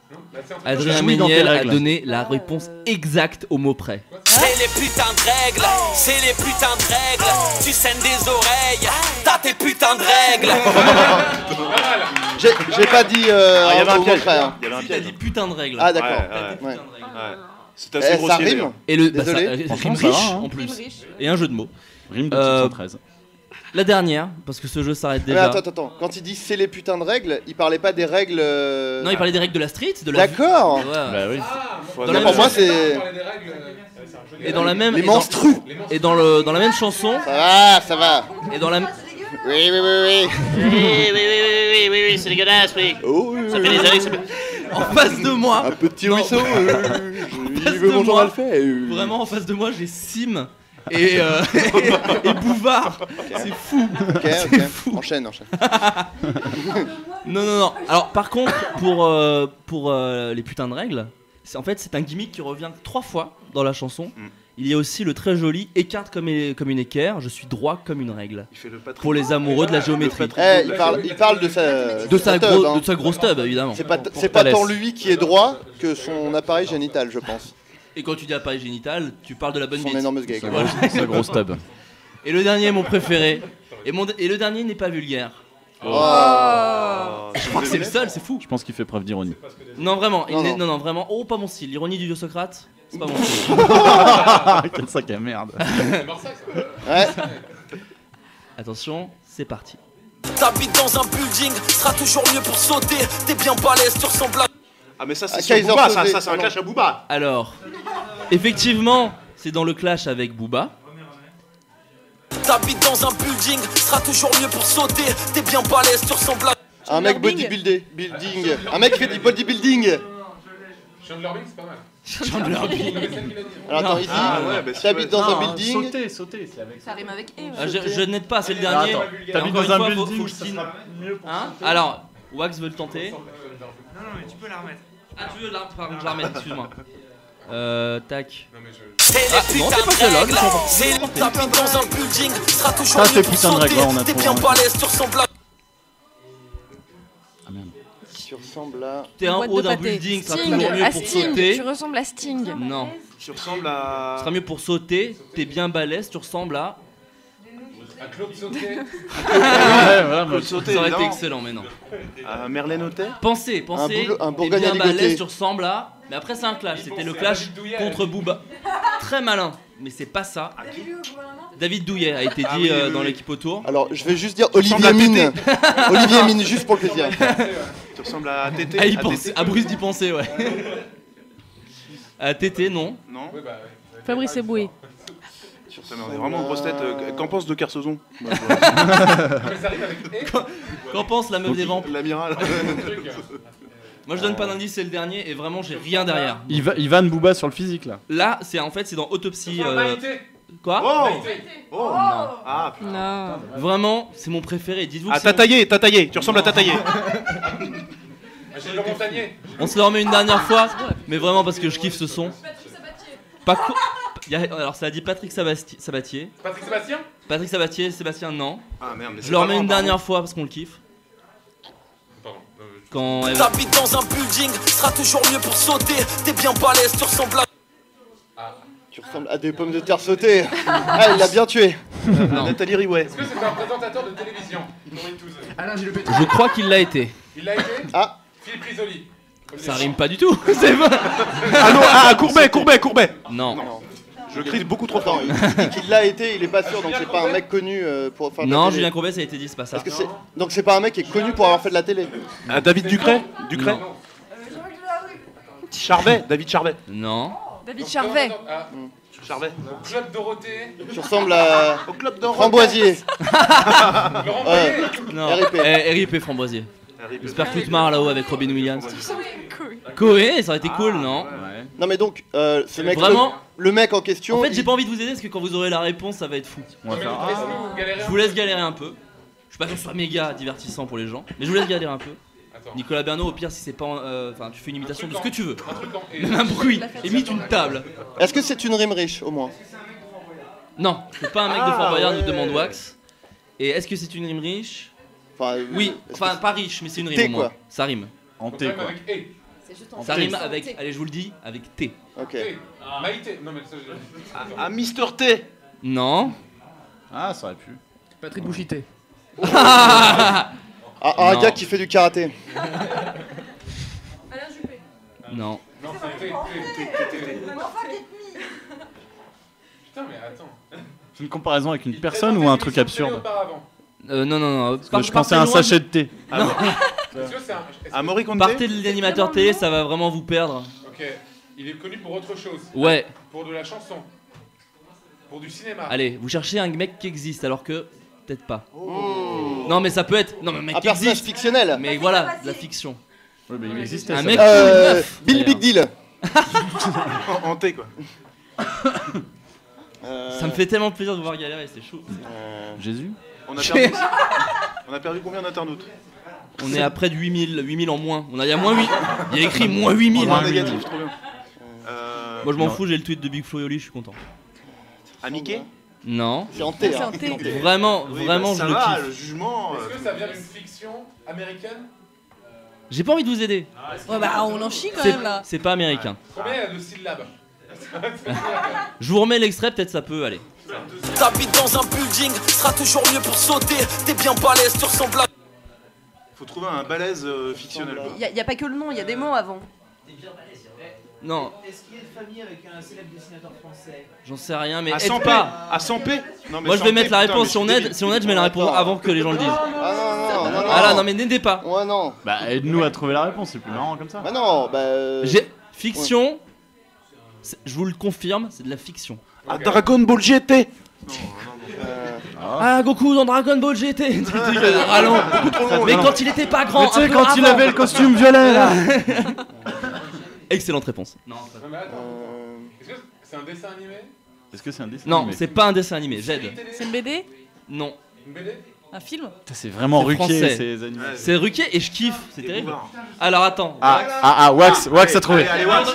Non, bah, c'est un truc Adrien Jouis dans tes Méniel a règles. donné la réponse exacte au mot près. C'est les putains de règles, c'est les putains de règles. Tu saignes des oreilles, t'as tes putains de règles. J'ai pas dit Ah, il y avait un au piège. contraire. Il y avait un Si, t'as piège. dit putain de règles. Ah d'accord. Ouais, Ouais. ouais. C'est assez Ça grossier. rime. d'ailleurs. Et le Désolé. rime Franchement, ça riche va, hein. en plus. Et un jeu de mots. Rime de Euh, 113. La dernière, parce que ce jeu s'arrête Mais déjà. attends. Quand il dit c'est les putains de règles, il parlait pas des règles. Non, il parlait des règles de la street, de la vie. D'accord. Ouais. Bah oui. Faut Dans Non, la pour même- moi c'est. on parlait des règles. C'est un jeu Et dans la même. Les et dans- menstrues. Et dans la même chanson. Ça va. Et dans la. Oui. Oui, c'est dégueulasse, oui. Oh, oui, Ça fait des années que ça fait... En face de moi. Un petit Non. ruisseau. Il face veut de mon moi. journal fait. Vraiment en face de moi, j'ai Sim et, et Bouvard. C'est fou. Ok. C'est fou. Enchaîne. Non. Alors par contre, pour les putains de règles, en fait c'est un gimmick qui revient 3 fois dans la chanson. Il y a aussi le très joli écarte comme une équerre, je suis droit comme une règle. Il fait le Patrick. Pour les amoureux de la géométrie. Il parle de sa. De sa tub, hein. grosse tub évidemment. C'est pas Pour tant Thalès. lui qui est droit que son appareil génital, je pense. Et quand tu dis appareil génital, tu parles de la bonne Son bite. énorme sgeg. Voilà. Sa grosse tub. Et le dernier, mon préféré. Et le dernier n'est pas vulgaire. Oh. Je crois que c'est le seul, c'est fou. Je pense qu'il fait preuve d'ironie. Non, vraiment. Non. Non, vraiment. Oh, pas mon style. L'ironie du dieu Socrate, c'est pas mon style. Quel sac à merde. C'est Marseille, ça. Ouais. Attention, c'est parti. T'habites dans un building, sera toujours mieux pour sauter. T'es bien balèze, tu ressembles à... Ah, mais ça, Ah, c'est sur Kaiser Booba, Soze. ça, c'est un clash à Booba. Alors, effectivement, c'est dans le clash avec Booba. T'habites dans un building, sera toujours mieux pour sauter. T'es bien balèze, tu ressembles à... Un mec bodybuilding. Un mec qui fait du bodybuilding. Chandler Bing, c'est pas mal. Chandler Bing. C'est celle qui l'a dit. Alors attends, ici, Ah, ouais, bah, si, t'habites ouais. dans un Non, building. sauter, c'est avec Ça rime avec et. Ah, je n'aide pas, c'est le dernier. Attends, Et t'habites encore dans un une fois, building, faut que je ça dise- sera mieux pour Hein sauter. Alors, Wax veut le tenter. Non, mais tu peux la remettre. Ah, tu veux là, pardon, je la remets, excuse-moi. Tac. Non, mais je. C'est Ah, les non, putains c'est pas de celle-là, règles. c'est pas C'est les t'habites dans un building, sera toujours Ça, mieux c'est pour putain de sauter. règles, là, on a T'es trouvé bien un. balèze, tu ressembles à... Ah merde. Tu ressembles à. T'es en boîte haut de d'un pâté. building, ça sera Sting, toujours mieux à pour Sting. sauter. Tu ressembles à Sting. Non, Tu ressembles ce à. sera mieux pour sauter. T'es bien balèze, tu ressembles à. À Claude Sauté. Ouais, voilà, moi, Claude Sauté, Ça aurait été évidemment. excellent, mais non. À Merlène Hôtel. Pensez, un t'es Bourgogne bien à ligoter. balèze, tu ressembles à. Mais après, c'est un clash. C'était le clash David Douillet, contre Booba. Très malin, mais c'est pas ça. David Douillet a été dit Ah oui, oui, dans oui. l'équipe autour. Alors, je vais juste dire ressembles à Olivier Mine. Olivier Mine, juste pour le plaisir. Tu ressembles à Tété. Ah, y à penser, Tété. à Bruce d'y penser, ouais. À Tété, non. Non. Oui, bah. Fabrice Eboué. Putain, mais on est vraiment en grosse tête. Qu'en pense de Kersozon? Mais ça arrive avec et. Qu'en pense la meuf des vents? L'amiral. Moi, je donne pas d'indice, c'est le dernier, et vraiment, j'ai rien derrière. Ivan Booba sur le physique là. Là, c'est en fait, c'est dans Autopsie. Maïté. Quoi? Oh. Maïté. Oh. Non. Ah, putain. Non. Vraiment, c'est mon préféré. Dites-vous Ah, que c'est t'as taillé. Tu ressembles à Tataillé. J'ai le Montagnier. On se le remet une dernière fois, mais vraiment parce que je kiffe ce son. Pas co- Alors, ça a dit Patrick Sabatier. Patrick Sébastien. Patrick Sabatier, Sébastien, non. Ah merde, mais Je le remets une dernière fois parce qu'on le kiffe. Pardon. Quand elle... T'habites dans un building, sera toujours mieux pour sauter. T'es bien balèze, tu ressembles à... Tu ressembles à des pommes de terre sautées. Ah, il l'a bien tué. Nathalie Riouet. Est-ce que c'est un présentateur de télévision? Je crois qu'il l'a été. Il l'a été. Ah. Philippe Risoli. Ça rime pas du tout. C'est pas... Ah non, Courbet. Non. Je crie beaucoup trop Attends, fort. il dit qu'il l'a été, il est pas sûr, donc c'est pas un mec connu pour faire de la Non, télé. Julien Courbet, ça a été dit, c'est pas ça. Parce que donc c'est pas un mec qui est connu pour avoir fait de la télé. David Ducret. Non. Charvet. David Charvet. Non. David Charvet. Charvet. Au Club Dorothée. Tu ressembles à Au club d'or. Framboisier. Laurent Boyer. Non. RIP. RIP Framboisier. J'espère que tu te marres là-haut avec Robin Williams. Coé, ça aurait été cool, non? Non mais donc, ce mec, Vraiment le mec en question. En fait, j'ai pas envie de vous aider parce que quand vous aurez la réponse, ça va être fou. On va Mais faire. laissez-nous vous galérer Je un vous laisse galérer un peu. Je suis pas sûr que ce soit méga divertissant pour les gens, mais je vous laisse galérer un peu. Attends. Nicolas Bernot, au pire, si c'est pas. Enfin, tu fais une imitation de ce que tu veux. Un truc en... et- Même un bruit, imite une table. Est-ce que c'est une rime riche au moins? Non, c'est pas un mec de Fort Boyard, nous demande Wax. Et est-ce que c'est une rime riche? Enfin, Oui, est-ce enfin que pas riche, mais c'est une T, rime au moins. quoi. Ça rime. En Quand T même quoi. avec E. Ça rime avec. Allez, je vous le dis, avec T. Ok. T. Maïté. Non mais ça j'ai... Ah, Mister T. Non. Ah, ça aurait pu. Patrick Bouchité. Ah, un Non. gars qui fait du karaté. Non. Non c'est T. Putain mais attends. C'est une comparaison avec une personne ou un truc absurde? Auparavant. Non, non, non. Parce que je pensais à un sachet de thé. Non. Est-ce que c'est un... est-ce que- Amaury Conte. Partez de l'animateur télé, ça va vraiment vous perdre. Ok. Il est connu pour autre chose. Ouais. Pour de la chanson. Pour du cinéma. Allez, vous cherchez un mec qui existe alors que peut-être pas. Non, mais ça peut être. Non, mais un mec Un qui personnage existe. fictionnel. Mais voilà, de la fiction. Oui, mais il existait. Un ça. mec. Bill Big Deal. En T quoi. Ça me fait tellement plaisir de vous voir galérer, c'est chaud. Jésus. On a perdu combien d'internautes? On est à près de 8000 en moins. Il y a moins 8. Il y a écrit moins 8000. En négatif, trop bien. Moi je m'en fous, j'ai le tweet de Big Flo et Oli, je suis content. À Mickey? Non. C'est en T. C'est hein. en T. Vraiment, Oui, vraiment, bah, je ça le va, kiffe. le jugement. Est-ce que ça vient d'une fiction américaine? J'ai pas envie de vous aider. Ouais, bah on en chie quand même là. C'est pas américain. Combien il y a de syllabes? Je vous remets l'extrait, peut-être ça peut aller. T'habites dans un building, sera toujours mieux pour sauter. T'es bien balèze, tu ressembles à. Faut trouver un balèze fictionnel. quoi. Il n'y a pas que le nom, il y a des mots avant. Non, Est-ce qu'il y a une famille avec un célèbre dessinateur français? j'en sais rien, mais À aide 100 p. pas. À 100 p. Non, mais Moi je vais 100p, mettre la putain, réponse, mais si on je suis aide, débile. si on aide, je mets la réponse avant que les gens le disent. Ah non, non, non. Ah là, non mais n'aidez pas. Ouais, non. Bah, aide-nous à trouver la réponse, c'est plus marrant comme ça. Bah non, bah. J'ai fiction. Je vous le confirme, c'est de la fiction. Ah, Dragon Ball GT. Ah Goku dans Dragon Ball GT. Rallon. Mais quand il était pas grand. Mais tu sais, un peu quand il avant. avait le costume violet là. Excellente réponse. Non mais attends. Est-ce que c'est un dessin animé? Est-ce que c'est un dessin Non, animé? c'est pas un dessin animé. J'aide. C'est une BD? Non. Une BD? Un film? Putain, c'est vraiment C'est Ruquier français. ces animés. C'est Ruquier et je kiffe. C'est terrible. voir. Alors attends. Wax a trouvé. Allez, Wax.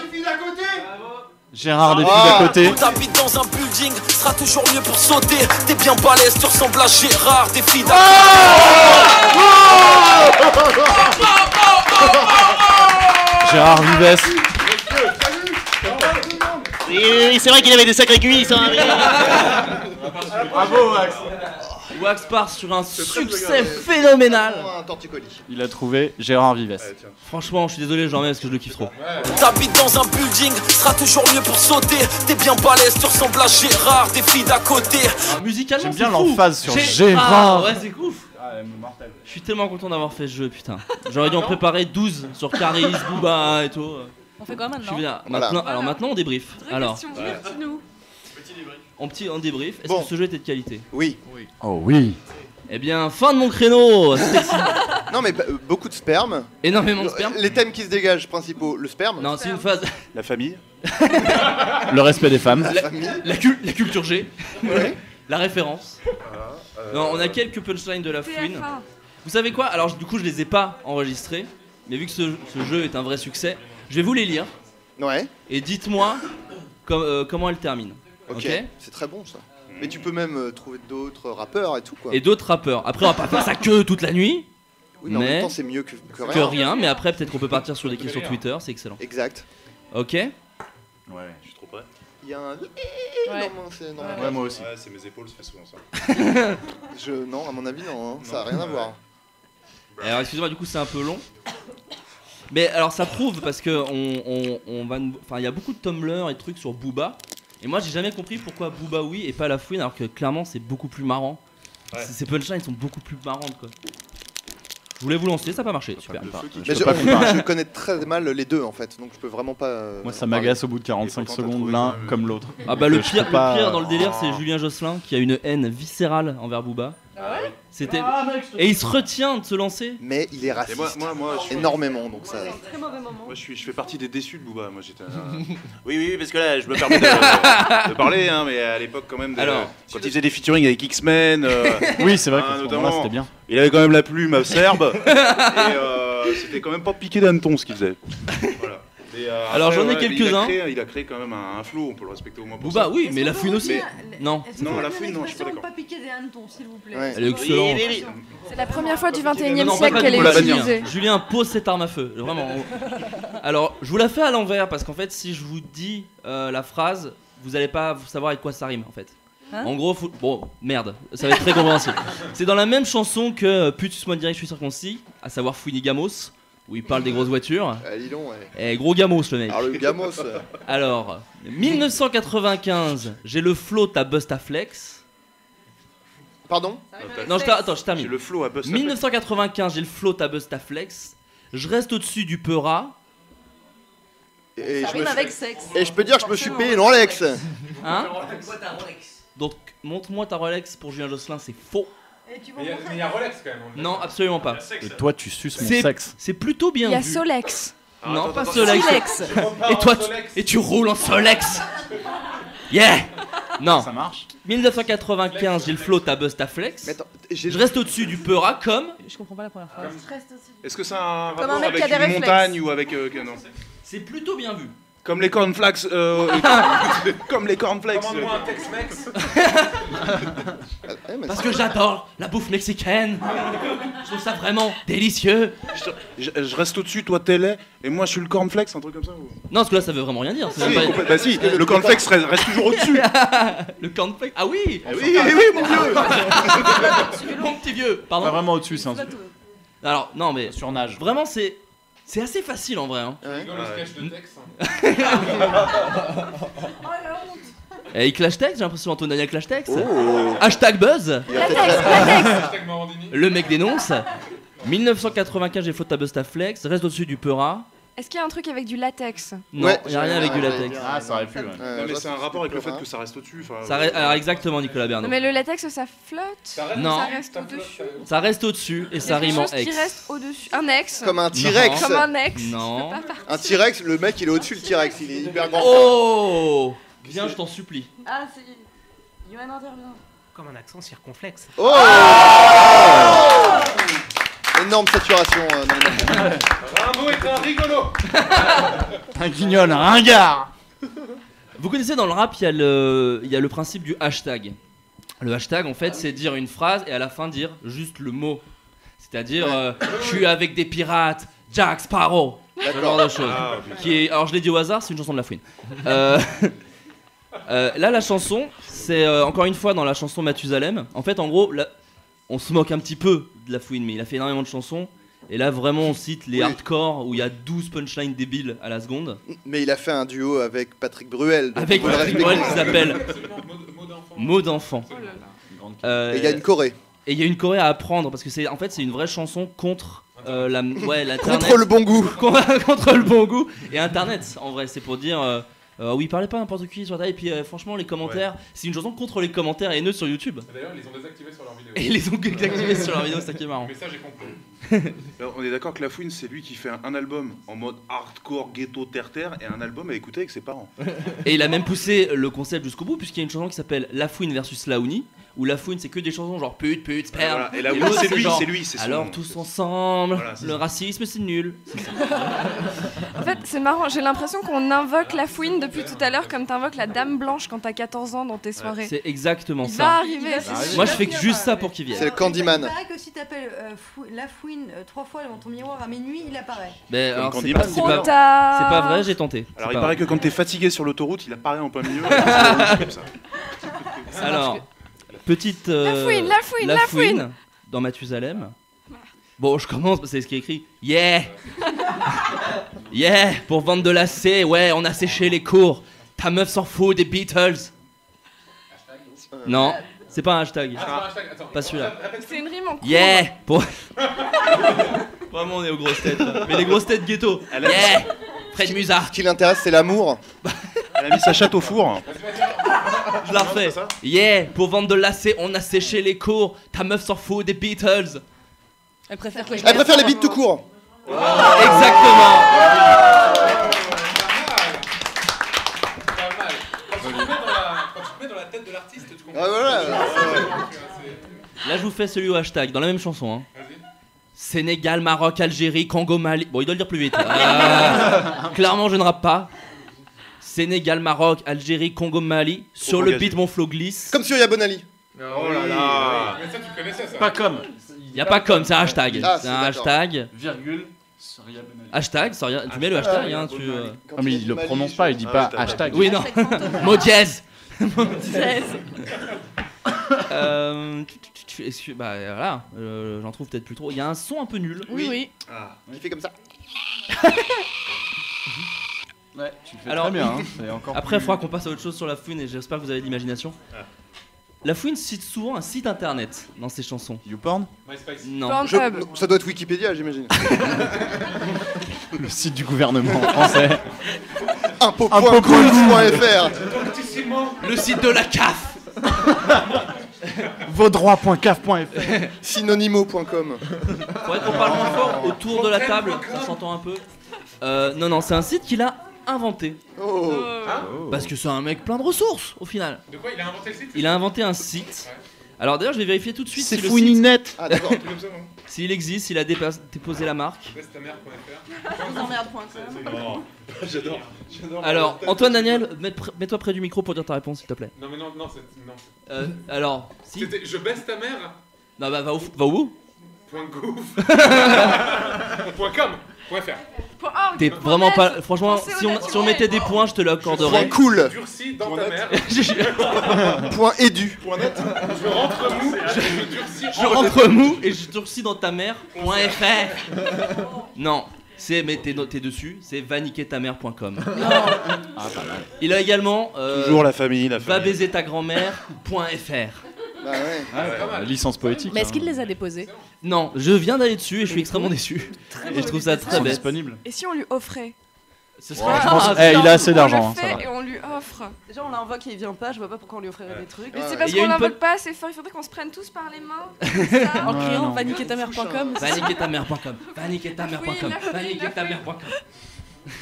Gérard des filles d'à côté. T'habites dans un building, sera toujours mieux pour sauter. T'es bien balèze, tu ressembles à Gérard des filles Gérard Vives. Oui, c'est vrai qu'il avait des sacrées cuisses. Hein, Bravo Wax. Wax part sur un succès phénoménal. Un torticolis. Il a trouvé Gérard Vives. Franchement, je suis désolé, j'en mets parce que je le kiffe trop. T'habites dans un building, sera toujours mieux pour sauter. T'es bien balèze, tu ressembles à Gérard des filles d'à côté. Musicalement, J'aime bien c'est fou. l'emphase sur Ah Gérard. ouais, c'est ouf. Je suis tellement content d'avoir fait ce jeu, putain. J'aurais dû en préparer 12 sur Caris, Booba et tout. On fait quoi Je suis maintenant? bien. Voilà. Maintenant, alors maintenant on débrief. Alors, Divertis-nous. on débrief. Est-ce Bon. que ce jeu était de qualité? Oui. Oh oui. Eh bien, fin de mon créneau. Non, mais beaucoup de sperme. Énormément de sperme. Les thèmes qui se dégagent principaux, le sperme. Non, c'est une phase. La famille. Le respect des femmes. La culture G. La référence. Non, on a quelques punchlines de la fouine. TF1. Vous savez quoi? Alors du coup je les ai pas enregistrés, mais vu que ce jeu est un vrai succès, je vais vous les lire Ouais. et dites-moi comment elles terminent. Ok. Ok. C'est très bon ça. Mais tu peux même trouver d'autres rappeurs et tout quoi. Et d'autres rappeurs. Après on va pas faire ça que toute la nuit, Oui, mais en mais même temps c'est mieux que que rien. rien. Mais après peut-être qu'on peut partir sur des questions Twitter, c'est excellent. Exact. Ok. Ouais. Je suis trop prêt. Il y a un. Ouais. Non, c'est non. Ouais, moi aussi. Ouais, c'est mes épaules, ça fait souvent ça. Non, à mon avis non. Hein. Ça a rien à voir. Alors excusez-moi, du coup c'est un peu long. Mais alors ça prouve parce que on va, enfin il y a beaucoup de Tumblr et de trucs sur Booba Et moi j'ai jamais compris pourquoi Booba oui et pas La Fouine, alors que clairement c'est beaucoup plus marrant. Ces punchlines sont beaucoup plus marrantes quoi. Je voulais vous lancer, ça n'a pas marché, super. Mais je connais très mal les deux en fait, donc je peux vraiment pas. Moi ça m'agace au bout de 45 secondes l'un comme l'autre. Ah bah le pire dans le délire c'est Julien Josselin qui a une haine viscérale envers Booba. C'était et il se retient de se lancer. Mais il est raciste. Moi, énormément donc ça. Moi je fais partie des déçus de Booba. Moi j'étais. Oui parce que là je me permets de parler mais à l'époque quand même. Quand il faisait des featuring avec X-Men. Oui c'est vrai que notamment c'était bien. Il avait quand même la plume serbe et c'était quand même pas piqué d'hanneton ce qu'il faisait. Voilà. Alors j'en ai quelques-uns. Il a créé quand même un flow, on peut le respecter au moins. Booba, oui, mais La Fouine aussi. Non, La Fouine, non, je suis pas d'accord. Pas piquer des hannetons, s'il vous plaît. Elle est excellente. C'est la première fois du 21e Non, siècle pas qu'elle du tout, est la utilisée. bannir. Julien pose cette arme à feu, vraiment. Alors, je vous la fais à l'envers parce qu'en fait, si je vous dis la phrase, vous allez pas savoir avec quoi ça rime en fait. Hein En gros, bon, merde, ça va être très compréhensible. C'est dans la même chanson que Putus-moi direct, je suis circoncis, à savoir Fouini Gamos, où il parle des grosses voitures. Dis donc, Et gros Gamos le mec. Alors le Gamos. Alors, 1995, j'ai le flow à Bustaflex. Pardon? Non, attends, je termine. J'ai le flow à Bustaflex. 1995, j'ai le flow à Bustaflex. Je reste au-dessus du Peura. Et Ça rime avec sexe. Et je peux dire que je me suis payé une Rolex. Hein? Quoi ta Rolex? Donc, montre-moi ta Rolex pour Julien Josselin, c'est faux. Mais il y a Rolex quand même. Non, absolument pas. Et toi tu suces mon sexe. C'est plutôt bien Il y a vu. Solex. Non, attends, pas attends, Solex. Silex. Et toi, et tu roules en Solex. Yeah. Non. Ça marche. 1995, j'ai le flow à Bustaflex. Je reste au-dessus du Peura comme. Je comprends pas la première phrase. Est-ce que ça a un Comme un rapport mec qui a avec des une réflexes. montagne ou avec non? C'est plutôt bien vu. Comme les cornflakes. Comme les cornflakes. Commande-moi un Tex-Mex. Parce que j'adore la bouffe mexicaine. Je trouve ça vraiment délicieux. Je reste au-dessus, toi t'es laid, et moi je suis le cornflakes, un truc comme ça ou... Non, parce que là ça veut vraiment rien dire. Si, bah si, le cornflakes reste toujours au-dessus. Le cornflakes. Ah oui. Oui, mon vieux. Mon petit vieux. Pardon. Pas vraiment au-dessus, c'est un Alors non mais surnage. vraiment c'est assez facile en vrai. Hein. Dans le sketch de Tex. Et il clash Tex, j'ai l'impression Antoine Daniel clash Tex. Hashtag buzz. Hashtag Morandini. Le mec dénonce. 1995, j'ai faute à Bustaflex. Reste au-dessus du Peura. Est-ce qu'il y a un truc avec du latex? Non, Ouais, il n'y a rien avec du latex. Ah, ça aurait pu. Ouais. Non mais c'est un rapport avec le fait que ça reste au-dessus. Alors exactement, Nicolas Bernot. Non, mais le latex ça flotte. Non. Ça reste au-dessus. Ça reste au-dessus et ça rime en Quelque chose qui ex. reste au-dessus. Un ex. Comme un T-Rex. Comme un ex. Non. Un T-Rex, le mec il est au-dessus le T-Rex, il est hyper grand. Oh, viens, je t'en supplie. Ah, c'est. Yoann intervient. Comme un accent circonflexe. Oh, énorme saturation dans le mec. Rimbaud est un rigolo. Un guignol, un ringard. Vous connaissez dans le rap, il y a le principe du hashtag. Le hashtag, en fait, c'est dire une phrase et à la fin dire juste le mot. C'est-à-dire, je suis avec des pirates, Jack Sparrow. Ce genre de choses. Alors, je l'ai dit au hasard, c'est une chanson de La Fouine. Là, la chanson, c'est encore une fois dans la chanson Mathusalem. En fait, en gros, là, on se moque un petit peu de La Fouine, mais il a fait énormément de chansons. Et là, vraiment, on cite les hardcore où il y a 12 punchlines débiles à la seconde. Mais il a fait un duo avec Patrick Bruel. donc Avec on peut le Patrick respecter. Bruel qui s'appelle Mot d'enfant. Et il y a une choré. Et il y a une choré à apprendre parce que c'est en fait c'est une vraie chanson contre l'Internet. Contre le bon goût. Contre le bon goût et Internet. En vrai, c'est pour dire oui, parlez pas n'importe qui sur ta et puis franchement les commentaires, c'est une chanson contre les commentaires haineux sur YouTube. D'ailleurs, ils les ont désactivés sur leur vidéo. Et ils les ont désactivés sur leur vidéo, c'est ça qui est marrant. Mais ça, j'ai compris. Alors, on est d'accord que La Fouine, c'est lui qui fait un album en mode hardcore, ghetto, terre-terre, et un album à écouter avec ses parents. Et il a même poussé le concept jusqu'au bout puisqu'il y a une chanson qui s'appelle La Fouine versus Laouni où La Fouine c'est que des chansons genre pute, sperme. Voilà. Et Laouni, l'autre, c'est lui, genre, c'est lui, c'est son- alors tous ensemble, Voilà, c'est le ça. racisme c'est nul. C'est ça. En fait, c'est marrant, j'ai l'impression qu'on invoque La Fouine depuis tout à l'heure comme t'invoques la Dame Blanche quand t'as 14 ans dans tes soirées. C'est exactement Il ça. va arriver, c'est sûr. Moi je fais que juste ça pour qu'il vienne. C'est le Candyman. Il paraît que si t'appelles La Fouine 3 fois devant ton miroir à minuit, il apparaît. Mais Comme alors c'est Candyman. pas, Trop c'est tard. pas vrai, j'ai tenté. Alors, C'est il pas paraît vrai. que quand t'es fatigué sur l'autoroute, il apparaît en plein milieu. C'est comme ça. Alors, petite. La Fouine. Dans Mathusalem. Bon, je commence parce que c'est ce qui est écrit. Yeah! Yeah! Pour vendre de la C, ouais, on a séché les cours. Ta meuf s'en fout des Beatles. Non, c'est pas un hashtag. Pas celui-là. C'est une rime en cours. Yeah. Vraiment, on est aux grosses têtes. Mais les grosses têtes ghetto. Yeah. Fred Musa. Ce qui l'intéresse, c'est l'amour. Elle a mis sa chatte au four. Je la refais. Yeah. Pour vendre de lacets, on a séché les cours. Ta meuf s'en fout des Beatles. Elle préfère les beats tout court. Exactement. Quand tu te mets dans la tête de l'artiste, tu comprends. Ah, voilà. Là, je vous fais celui au hashtag, dans la même chanson. Hein. Sénégal, Maroc, Algérie, Congo, Mali. Bon, il doit le dire plus vite. Clairement, je ne rappe pas. Sénégal, Maroc, Algérie, Congo, Mali. Sur le beat, mon flow glisse. Comme sur Yabonali. Oh là là. Mais ça, tu connaissais ça. Pas comme. Il n'y a pas comme, c'est un hashtag. Ah, c'est un hashtag. Virgule. Soria Bonali. Hashtag, tu mets le hashtag. Hein, tu, Ah, mais il le prononce pas, il dit pas hashtag. Oui, non. Mot dièse. Bah voilà, j'en trouve peut-être plus trop. Il y a un son un peu nul. Oui. Ah, il fait comme ça. Ouais, tu le fais Alors, très bien. Hein. C'est encore après, il plus- faudra qu'on passe à autre chose sur La Fouine et j'espère que vous avez de l'imagination. La Fouine cite souvent un site internet dans ses chansons. YouPorn. MySpace. Non. Ça doit être Wikipédia, j'imagine. Le site du gouvernement français. Impôt.gouv.fr. Le site de la CAF. Vaudroit.caf.fr. Synonymo.com. Faudrait qu'on parle moins fort autour de la table, ça s'entend un peu. Non, c'est un site qu'il a inventé. Oh. Parce que c'est un mec plein de ressources au final. De quoi il a inventé le site? Il a inventé un site. Alors d'ailleurs, je vais vérifier tout de suite C'est si le Fouininette. site, Ah d'accord. Comme ça, non? s'il existe, s'il a déposé la marque. Bestamer.fr. J'adore. Alors, Antoine Daniel, mets-toi près du micro pour dire ta réponse, s'il te plaît. Non, mais non, c'est. Non. Alors, si. C'était je baisse ta mère. Non, bah va où Point gouv. Point com. Point fr. T'es vraiment pas. Franchement, si on mettait des points, je te l'accorderais. Point cool. Durci dans ta mère. Point édu. Point net. Je rentre mou. Je durcis. Je rentre mou et je durcis dans ta mère. .fr. Non, t'es dessus, c'est vaniquertamère.com. Il a également. Toujours la famille, Va baiser ta grand-mère.fr. Bah ouais. Licence poétique. Mais est-ce qu'il les a déposés? Non, je viens d'aller dessus et je suis extrêmement déçu. Et je trouve ça très bête. Disponible. Et si on lui offrait? Ce Ouais, serait je pense. Il a assez d'argent. On Hein, le ça fait va. et on lui offre. Déjà, on l'invoque et il vient pas, je vois pas pourquoi on lui offrirait des trucs. Mais c'est Ouais. parce Il y a qu'on une l'invoque pas assez fort, il faudrait qu'on se prenne tous par les mains. En criant non. vaniquertamère.com. Vaniquertamère.com. Vaniquertamère.com. Vaniquertamère.com.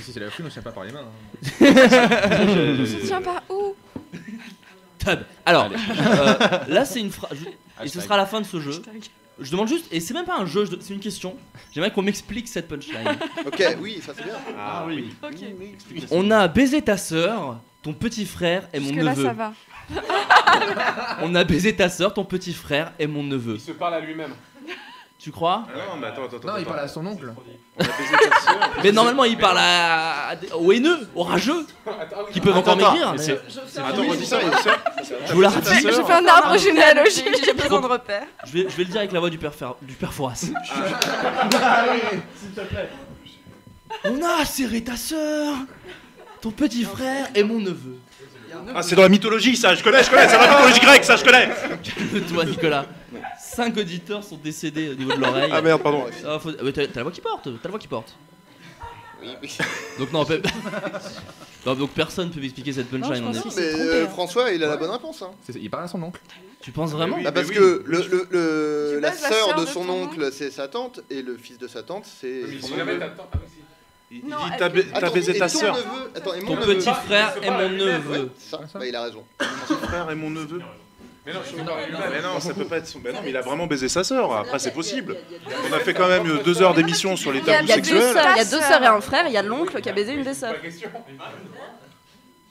Si c'est la fouine, on tient pas par les mains. Tiens par où? Tub. Alors, là c'est une phrase. Et ce sera la fin de ce jeu. Je demande juste, et c'est même pas un jeu, c'est une question. J'aimerais qu'on m'explique cette punchline. Ok, oui, ça c'est bien. Ah oui. On a baisé ta sœur, ton petit frère et mon Jusque là neveu. ça va. On a baisé ta sœur, ton petit frère et mon neveu. Il se parle à lui-même. Tu crois? Non, mais attends. Non, il parle à son oncle. On a baisé ta sœur. Mais normalement il parle aux haineux, aux rageux, qui peuvent encore m'écrire. Attends, redis ça. Je vous la redis. Je fais un arbre généalogique. J'ai besoin de repères. Je vais le dire avec la voix du père Fouras. On a serré ta sœur, ton petit frère et mon neveu. Ah, c'est dans la mythologie, ça, je connais, c'est dans la mythologie grecque, ça, je connais. Calme-toi, Nicolas. 5 auditeurs sont décédés au niveau de l'oreille. Ah merde, pardon. T'as la voix qui porte, Oui. Donc non, non, donc personne peut m'expliquer cette punchline. Non, je on pense est- qu'il s'est Mais trompé, hein. François, il a la bonne réponse. Hein. Il parle à son oncle. Tu penses vraiment? Oui, Bah parce oui. que Tu la bases la sœur sœur de de son ton oncle, c'est sa tante, et le fils de sa tante, c'est Mais son si jamais neveu. t'attends. Ah oui, si. Il Non, dit elle- t'as baisé ta et ton sœur. neveu- Attends, et mon Ton neveu. petit frère il se et parle à mon lui-même, neveu. Ça, bah, il a raison. Mon frère et mon neveu. Mais non, je suis pas Mais non, ça peut pas être son. Mais non, mais il a vraiment baisé sa sœur. Après, c'est possible. On a fait quand même 2 heures d'émission sur les Il y a tabous deux sexuels. sœurs, il y a 2 sœurs et un frère, il y a l'oncle qui a baisé une des sœurs. pas question.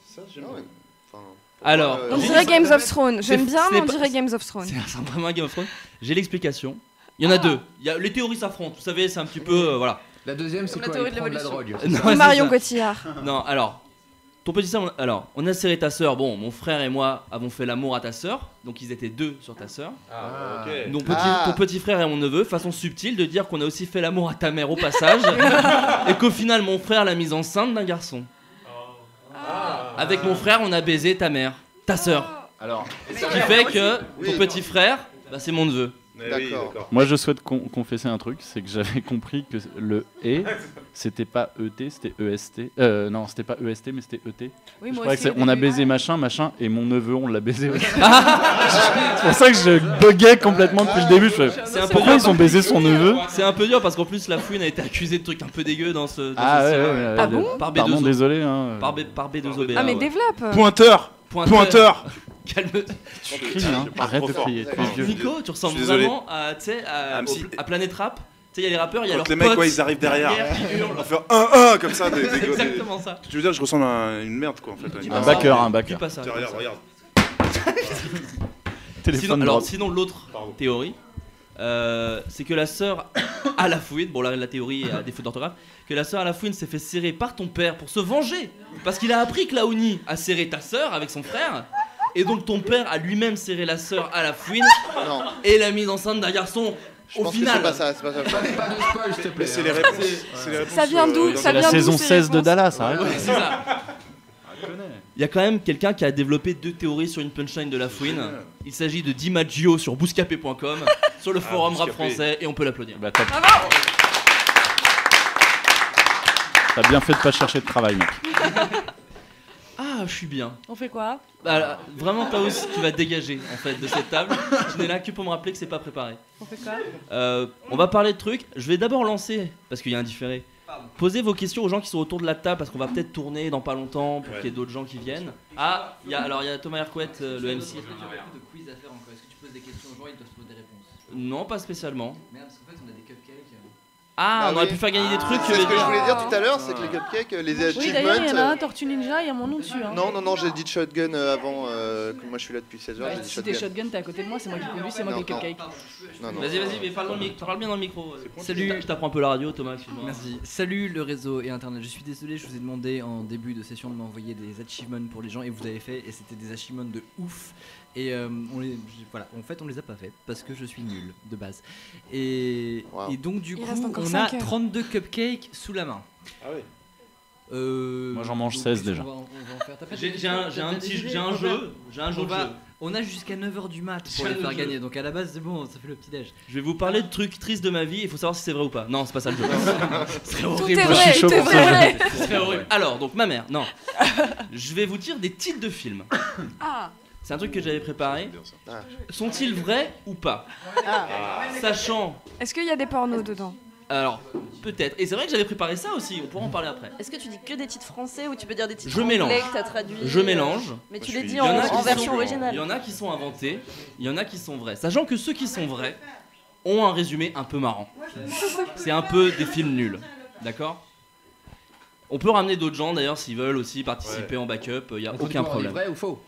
Ça, j'aime bien. Enfin, Alors, On j'ai- dirait Games of Thrones. J'aime bien, c'est mais on pas- dirait Games of Thrones. c'est vraiment un Game of Thrones. J'ai l'explication. Il y en a deux. Les théories s'affrontent. Vous savez, c'est un petit peu voilà. La deuxième, c'est Comme la quoi? théorie Il de prend de la l'évolution. drogue. Non, c'est Marion ça. Cotillard. Non, alors, ton petit frère, on a serré ta sœur. Bon, mon frère et moi avons fait l'amour à ta sœur, donc ils étaient 2 sur ta sœur. Ah, ok. Donc Ah. ton petit frère et mon neveu, façon subtile de dire qu'on a aussi fait l'amour à ta mère au passage, et qu'au final mon frère l'a mise enceinte d'un garçon. Avec mon frère, on a baisé ta mère, ta sœur. Alors, ce qui fait que ton petit frère, bah, c'est mon neveu. D'accord. Moi, je souhaite confesser un truc, c'est que j'avais compris que le E, c'était pas ET, c'était EST. Non, c'était pas EST, mais c'était ET. Oui, Je moi croyais aussi, que au on a début. baisé machin, et mon neveu, on l'a baisé aussi. C'est pour ça que je buguais complètement depuis le début. C'est un peu Pourquoi dur. ils ont baisé son neveu? C'est un peu dur parce qu'en plus la fouine a été accusée de trucs un peu dégueux dans ce. Ah ouais, série. ouais, Ah bon Par B2O. Pardon, désolé. Hein. Par B2OBA. Ah mais ouais. développe. Pointeur. Calme. Crie, hein. Arrête de crier, tu es vieux. Nico, tu ressembles Je suis désolé. vraiment à, tu sais, à Planet Rap. Tu sais, il y a les rappeurs, il y a leurs Quand les mecs, potes ouais, ils arrivent derrière. qui hurlent. On va faire 1-1 comme ça. C'est exactement ça. Tu veux dire, je ressemble à une merde, quoi, en fait. Un backer, un backer. Dis pas ça. Tiens, regarde, regarde. Téléphone Alors, drop. sinon l'autre théorie, c'est que la sœur à la fouine, bon là la théorie est à défaut d'orthographe, que la sœur à la fouine s'est fait serrer par ton père pour se venger. Parce qu'il a appris que Laouni a serré ta sœur avec son frère. Et donc ton père a lui-même serré la sœur à la fouine et l'a mise enceinte d'un garçon. Je Au pense final, que c'est pas ça, c'est pas ça. Pas de spoil, s'il te plaît. C'est les réponses. C'est les réponses. Ça vient d'où? dans Ça les- La vient d'où, saison ces 16 de réponses Dallas, arrête. c'est ça. Il y a quand même quelqu'un qui a développé 2 théories sur une punchline de la fouine. Il s'agit de DiMaggio sur bouscapé.com, sur le forum rap Bouscapé. français, et on peut l'applaudir. Bah, t'as bien fait de pas chercher de travail, mec. Ah, je suis bien. On fait quoi? Bah, vraiment, Taos, tu vas te dégager en fait de cette table. Tu n'es là que pour me rappeler que c'est pas préparé. On fait quoi? On va parler de trucs. Je vais d'abord lancer, parce qu'il y a un différé. Posez vos questions aux gens qui sont autour de la table, parce qu'on va peut-être tourner dans pas longtemps pour qu'il y ait d'autres gens qui viennent. Ah, il y a Thomas Hercouet, le MC. Est-ce que tu as beaucoup de quiz à faire encore? Est-ce que tu poses des questions aux gens et ils doivent trouver des réponses? Non, pas spécialement. Merde, parce qu'en fait, on a des cupcakes. Ah, on aurait oui. pu faire gagner des trucs. C'est ce que je voulais dire tout à l'heure, c'est que les cupcakes, les Oui, d'ailleurs, il y en a achievements. un Tortue Ninja, il y a mon nom dessus. Hein. Non, j'ai dit shotgun avant. Que moi je suis là depuis 16 heures, Bah, j'ai dit si t'es shotgun. shotgun, t'es à côté de moi, c'est moi qui conduis, c'est moi qui ai le Non, cupcake. Non, non. Vas-y, mais parle bien dans le micro. Salut. Je t'apprends un peu la radio, Thomas. Excuse-moi. Merci. Salut le réseau et internet. Je suis désolé, je vous ai demandé en début de session de m'envoyer des achievements pour les gens et vous avez fait et c'était des achievements de ouf. Et voilà, en fait on les a pas fait parce que je suis nul de base. Et donc du Il coup reste encore on 5 a heures. 32 cupcakes sous la main. Ah ouais. Moi, j'en mange donc, 16 qu'est-ce déjà. qu'on va en faire? T'as pas J'ai des- un t'as des petit idées? j'ai un jeu. J'ai un jeu de jeu. On a jusqu'à 9h du mat J'ai pour les un faire jeu. gagner. Donc à la base c'est bon, ça fait le petit déj. Je vais vous parler de trucs tristes de ma vie, il faut savoir si c'est vrai ou pas. Non, c'est pas ça le jeu. Ce serait Tout horrible. est Moi, je vrai, suis chaud tout est pour ce vrai. Ce serait horrible. Alors, donc ma mère, non. Je vais vous dire des titres de films. Ah, C'est un truc que j'avais préparé. Ah. Sont-ils vrais ou pas? Sachant. est-ce qu'il y a des pornos dedans? Alors, peut-être. Et c'est vrai que j'avais préparé ça aussi, on pourra en parler après. Est-ce que tu dis que des titres français ou tu peux dire des titres Je mélange. anglais que t'as traduits Je mélange. Mais tu Je les suis- dis Il y en a en qui version sont- originale. Il y en a qui sont inventés, il y en a qui sont vrais. Sachant que ceux qui sont vrais ont un résumé un peu marrant. C'est un peu des films nuls. D'accord? On peut ramener d'autres gens d'ailleurs s'ils veulent aussi participer en backup, il n'y a aucun problème. Vrai ou faux?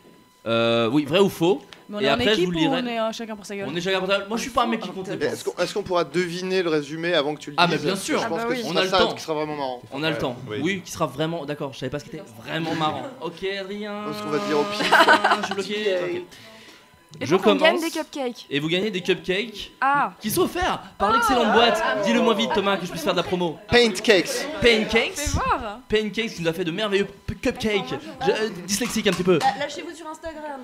Oui, vrai ou faux. Mais on Et est en après, je équipe vous ou lirai. on est chacun pour sa gueule? On est chacun pour sa gueule. Moi je suis pas un mec qui compte les points. Est-ce qu'on pourra deviner le résumé avant que tu le dises? Ah, mais bien sûr. Je pense Ah bah que oui. ce On sera a le ça temps. qui sera vraiment marrant. On a le temps. Oui. Oui, qui sera vraiment. D'accord, je savais pas ce qui était vraiment marrant. Ok, Adrien. Ce qu'on va te dire au pif. Je suis bloqué. Ok. Et Je donc on gagne commence. des cupcakes. Et vous gagnez des cupcakes Ah, qui sont offerts par l'excellente boîte. Dis-le moi vite, Thomas, que je puisse faire de la promo. Paint cakes. Pancakes. fais voir. Pancakes qui nous a fait de merveilleux cupcakes. Dyslexique un petit peu. Lâchez-vous sur Instagram.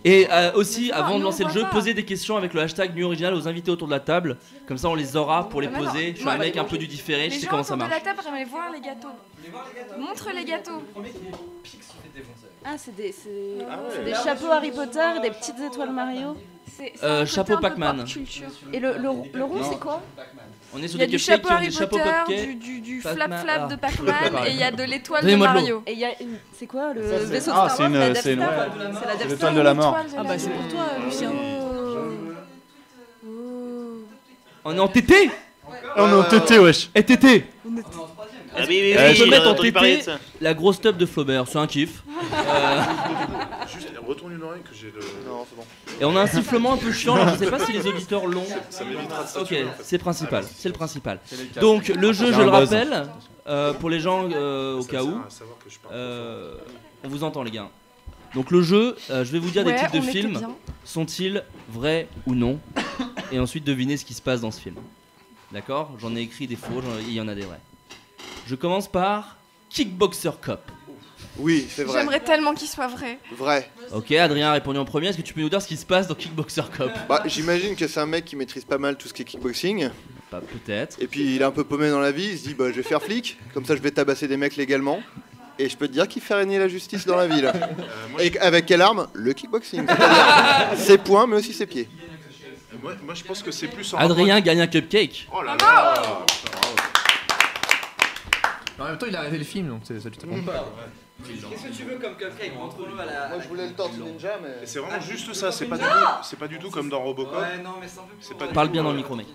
Et aussi, avant nous, de lancer on le voit jeu, pas. posez des questions avec le hashtag New Original aux invités autour de la table. Comme ça, on les aura pour les Ah, mais non. poser. Je suis un mec un peu du différé, je Les sais gens comment ça autour de marche. la table aimeraient voir les gâteaux. Montre les gâteaux. Ah, c'est des chapeaux Harry Potter et des petites étoiles Mario. C'est un côté chapeau un peu Pac-Man. pop culture. Et le rond, c'est quoi? On est sur Il y a des du cupcakes chapeau qui ont Harry des chapeaux Potter, cupcakes. du Pac-Man. flap-flap de Ah. Pac-Man et il y a de l'étoile de Donnez-moi de l'eau. Mario. Et il y a une. C'est quoi le Ça, c'est- vaisseau de ah, Star c'est Wars? une- La Death c'est une- Star ouais. C'est la C'est Death l'étoile Star. de la mort. Ah bah c'est pour toi, Lucien. On est en TT. On est en TT, wesh. Et TT. Ah oui, oui, On oui, peut mettre en entendu parler de TT ça. la grosse tub de Flaubert, c'est un kiff. Juste, retourne une oreille que j'ai le. Non, c'est bon. Et on a un sifflement un peu chiant, alors je sais pas si les auditeurs l'ont. Ça m'évitera de Ok, saturer, en fait. c'est principal, c'est le principal. Donc le jeu, C'est je un le buzz. rappelle, pour les gens au Ça cas sert où, à savoir que je parle on vous entend les gars. Donc le jeu, je vais vous dire des Ouais, titres de on était films, bien. sont-ils vrais ou non, et ensuite devinez ce qui se passe dans ce film. D'accord? J'en ai écrit des faux, il y en a des vrais. Je commence par Kickboxer Cop. Oui, c'est vrai. J'aimerais tellement qu'il soit vrai. Vrai. Ok, Adrien a répondu en premier. Est-ce que tu peux nous dire ce qui se passe dans Kickboxer Cop? Bah, j'imagine que c'est un mec qui maîtrise pas mal tout ce qui est kickboxing. Pas peut-être. Et puis il est un peu paumé dans la vie, il se dit bah je vais faire flic, comme ça je vais tabasser des mecs légalement. Et je peux te dire qu'il fait régner la justice dans la ville. Et avec quelle arme? Le kickboxing. C'est-à-dire ses poings mais aussi ses pieds. Moi je pense que c'est plus en Adrien gagne un cupcake. Oh là là. En même temps, il a arrêté le film, donc ça te compte pas. Qu'est-ce que tu veux comme cupcake? Montre-nous à la. Moi je voulais le Tortue Ninja, mais. C'est vraiment juste ça, c'est pas du tout comme dans Robocop. Ouais, non, mais c'est un peu plus. C'est pas du Parle tout, bien dans le micro, mec.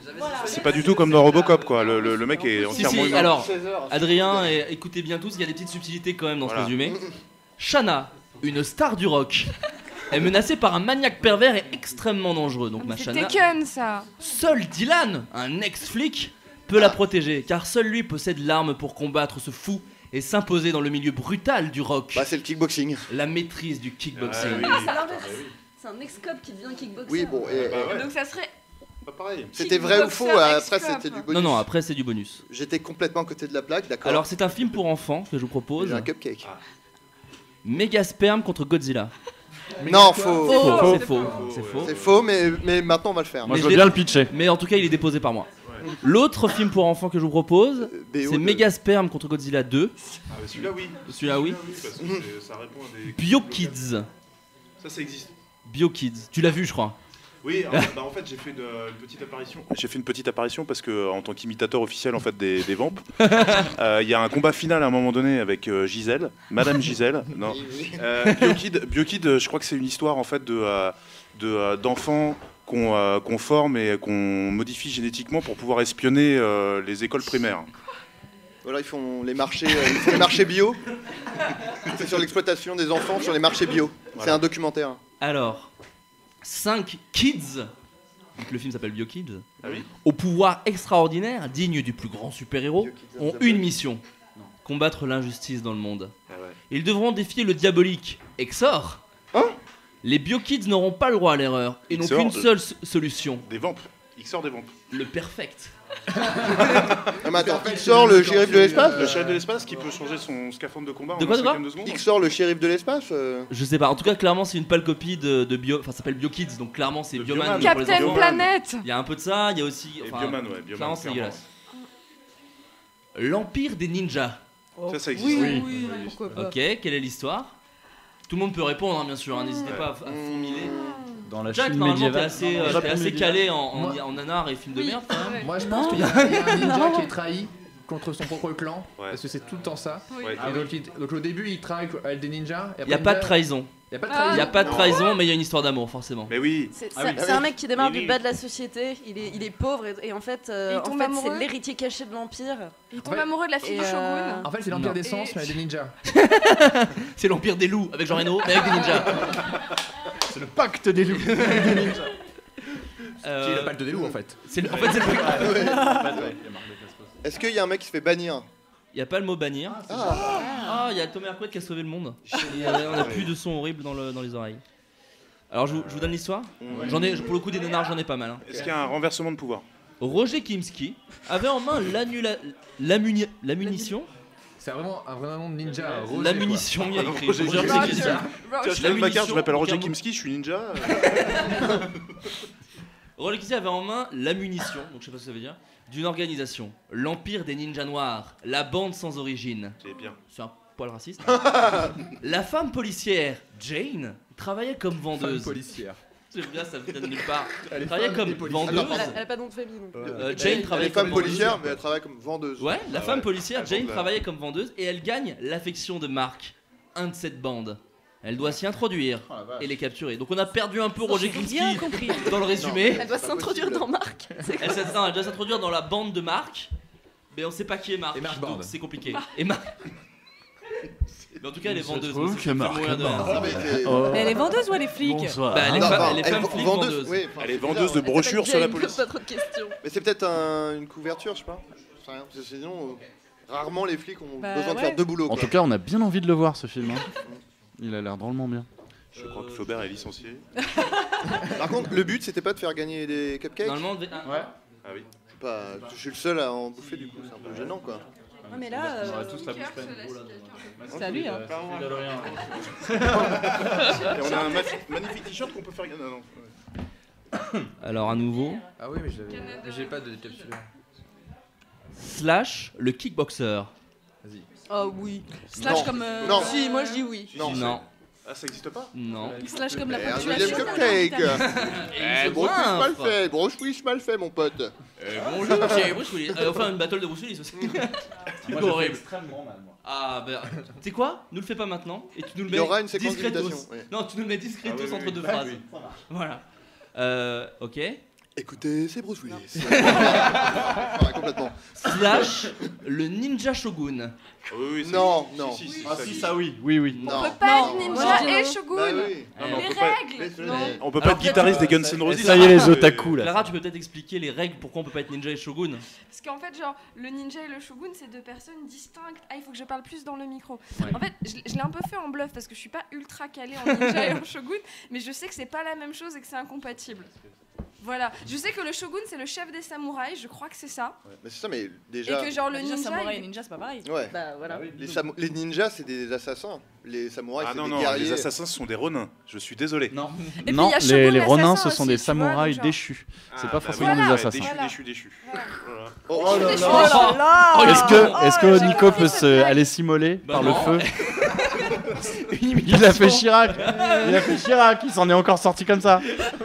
C'est pas du tout comme dans Robocop quoi. Le mec est Si, entièrement si, humain. alors, Adrien, écoutez bien tous, il y a des petites subtilités quand même dans ce résumé. Shanna, une star du rock, est menacée par un maniaque pervers et extrêmement dangereux. Donc ma C'est Shanna, Tekken, ça. seul Dylan, un ex-flic, peut la protéger, car seul lui possède l'arme pour combattre ce fou et s'imposer dans le milieu brutal du rock. Bah c'est le kickboxing. La maîtrise du kickboxing. Ah, c'est l'inverse. C'est un ex-cop qui devient kickboxer. Oui, bon, et Donc ça serait. Pas pareil. C'était vrai ou faux? Après c'était du bonus. Non, non, après c'est du bonus. J'étais complètement à côté de la plaque, d'accord. Alors c'est un film pour enfants que je vous propose. J'ai un cupcake. Mégasperme contre Godzilla. Non, faux. C'est faux. C'est faux. C'est faux, mais maintenant on va le faire. Moi, je veux bien le pitcher. Mais en tout cas, il est déposé par moi. L'autre film pour enfants que je vous propose, c'est Mégasperme contre Godzilla 2. Ah, bah celui-là oui. Celui-là oui. Parce que ça répond à des. BioKids. Ça existe. BioKids. Tu l'as vu, je crois. Oui, bah en fait j'ai fait une petite apparition. J'ai fait une petite apparition parce que en tant qu'imitateur officiel en fait des vampes, il y a un combat final à un moment donné avec Gisèle, Madame Gisèle. Non. BioKid, je crois que c'est une histoire en fait d'enfants qu'on forme et qu'on modifie génétiquement pour pouvoir espionner les écoles primaires. Voilà, ils font les marchés bio. C'est sur l'exploitation des enfants sur les marchés bio. Voilà. C'est un documentaire. Alors, 5 kids, donc le film s'appelle BioKids, Ah oui. au pouvoir extraordinaire, digne du plus grand super-héros, ont une mission, combattre l'injustice dans le monde. Ah ouais. Ils devront défier le diabolique Exor. Les BioKids n'auront pas le droit à l'erreur et n'ont Exor, qu'une seule solution. Des vampes. Xor des vampes. Le perfect. Non mais attends, Xor le shérif de l'espace? Le shérif de l'espace qui peut changer son scaphandre de combat De en quoi, un de quoi cinquième de seconde. Xor le shérif de l'espace Je sais pas, en tout cas clairement c'est une pâle copie de Bio, enfin ça s'appelle BioKids, donc clairement c'est Bioman. Bioman. pour les Captain enfants. Planète. Il y a un peu de ça, il y a aussi... Et enfin, Bioman, ouais, Bioman. clairement c'est clairement. dégueulasse. L'Empire des Ninjas. Ça existe. Oui, pourquoi pas. Ok, quelle est l'histoire? Tout le monde peut répondre hein, bien sûr, hein, n'hésitez pas à fourmiller. Dans la Jack, Chine normalement t'es médiévale. assez calé en Moi- nanar et films de merde quand même. Moi, je pense qu'il y a un ninja qui est trahi contre son propre clan, Ouais. parce que c'est tout le temps ça. Ouais. Et donc au début, il travaille avec des ninjas. Il n'y a pas de trahison. Il y a pas de Il trahison. n'y a pas de trahison, mais il y a une histoire d'amour forcément. Mais oui. C'est un mec qui démarre Oui, oui. du bas de la société, il est pauvre et en fait, Il tombe c'est amoureux. l'héritier caché de l'Empire. Il tombe amoureux de la fille Et, du Shogun. En fait, c'est l'Empire Non. des sens, mais avec des ninjas. C'est l'Empire des loups avec Jean Reno, mais avec des ninjas. C'est le pacte des loups. Qui est la pacte des loups, en fait. En fait, c'est le Est-ce qu'il y a un mec qui se fait bannir? Il n'y a pas le mot bannir. Ah, il y a Tom Hercouet qui a sauvé le monde. Et, on n'a plus de son horrible dans les oreilles. Alors, je vous donne l'histoire. J'en ai, pour le coup, des nanars, j'en ai pas mal. Hein. Est-ce qu'il y a un renversement de pouvoir? Roger Kimski avait en main la munition. C'est vraiment un vrai nom de ninja. Roger, La quoi. munition, il y a écrit Roger Roger Kimski. Kimski. Tiens, je La lève ma carte, je munition, m'appelle Roger donc un mot- Kimski, je suis ninja. Roger Kimski avait en main la munition, donc je sais pas ce que ça veut dire, d'une organisation, l'Empire des Ninjas Noirs, la bande sans origine. C'est bien. C'est un poil raciste. La femme policière, Jane, travaillait comme vendeuse. Femme policière. J'aime bien, ça vient de nulle part. Elle est Travaillait femme comme des policiers. vendeuse. Elle a pas de nom de famille donc. Jane Elle travaillait est femme comme policière, vendeuse. mais elle travaille comme vendeuse. Ouais, la femme ouais. policière, Elle Jane, vend de la- travaillait comme vendeuse et elle gagne l'affection de Mark, un de cette bande. Elle doit s'y introduire et les capturer. Donc on a perdu un peu Roger Bien Kimski compris. dans le résumé. Elle doit s'introduire dans Marc. Elle doit s'introduire dans la bande de Mark, mais on sait pas qui est Mark. Et Mark donc Band. c'est compliqué. Et Mark. Mais en tout cas, elle est Il se vendeuse. trouve donc que ça fait Mark mourir de Band. rire. Ah, mais c'est- Oh. Mais elle est vendeuse ou elle est flic? Bonsoir. Bah, elle est Non, femme, enfin, elle est femme flic vendeuse. oui, enfin, Elle est c'est vendeuse de bizarre, brochures sur la police. Pas trop de questions. Mais c'est peut-être une couverture, je sais pas. Je sais rien, parce que sinon, rarement les flics ont Bah, besoin de ouais. faire deux boulots. En quoi. tout cas, on a bien envie de le voir ce film. hein. Il a l'air drôlement bien. Je crois que Flaubert est licencié. Par contre, le but c'était pas de faire gagner des cupcakes. Normalement, on devait- Ah oui. C'est pas, je suis le seul à en bouffer du coup, c'est un peu gênant quoi. Ouais, mais là, On aurait tous la bouche pleine. C'est à lui, hein. Et on a un magnifique t-shirt qu'on peut faire gagner. Non. Alors à nouveau. Ah oui, mais j'ai pas de capsule. Slash le kickboxer. Vas-y. Oh oui. Slash comme. Non. Si, moi je dis oui. Non. Ah, ça existe pas? Non. Slash comme la Et un ponctuation. deuxième cupcake. Et Bruce Willis mal fait. Bruce Willis mal fait, mon pote. Bonjour, c'est Bruce Willis. Enfin, une battle de Bruce Willis aussi. Moi, Horrible. extrêmement mal, moi. Ah, bah, tu sais quoi? Nous le fais pas maintenant. Et tu nous le Il mets y aura une séquence discretos. d'imitation, oui. Non, tu nous le mets discretos Ah oui, entre oui, deux oui. phrases. Oui. Voilà. Ok. Écoutez, c'est Bruce Willis. Ouais, complètement. Slash le ninja shogun. Oui, c'est- Non, si, non. si, Ah ça si, existe. ça oui. Oui, oui. Non. On peut pas Non, être moi, ninja je dis et non. shogun. Bah oui. Non, mais on Les peut pas- règles. Non. On peut pas Alors, être guitariste des Guns N' Roses. Ça y est, les otaku là. Clara, tu peux peut-être expliquer les règles pourquoi on peut pas être ninja et shogun? Parce qu'en fait, genre, le ninja et le shogun, c'est deux personnes distinctes. Ah, il faut que je parle plus dans le micro. Ouais. En fait, je l'ai un peu fait en bluff parce que je suis pas ultra calée en ninja et en shogun, mais je sais que c'est pas la même chose et que c'est incompatible. Voilà. Je sais que le shogun, c'est le chef des samouraïs, je crois que c'est ça. Ouais, mais c'est ça, mais déjà. Et que genre le Déjà, ninja. samouraï et il- ninja, c'est pas pareil. Ouais. Bah voilà. Les ninjas, c'est des assassins. Les samouraïs, Ah c'est non, des non, guerriers. les assassins, ce sont des ronins. Je suis désolé. Non. Et puis, Non, il y a Shogun les Ronins, l'assassin ce sont aussi, des tu vois, samouraïs donc genre- déchus. C'est Ah, pas bah forcément voilà, des assassins. Déchus, Voilà. déchus, déchus. Voilà. Voilà. Oh Oh là là là. là. Est-ce que j'ai Nico compris peut cette se blague. aller s'immoler Bah par non. le feu? Il a fait Chirac. Il a fait Chirac. Il s'en est encore sorti comme ça.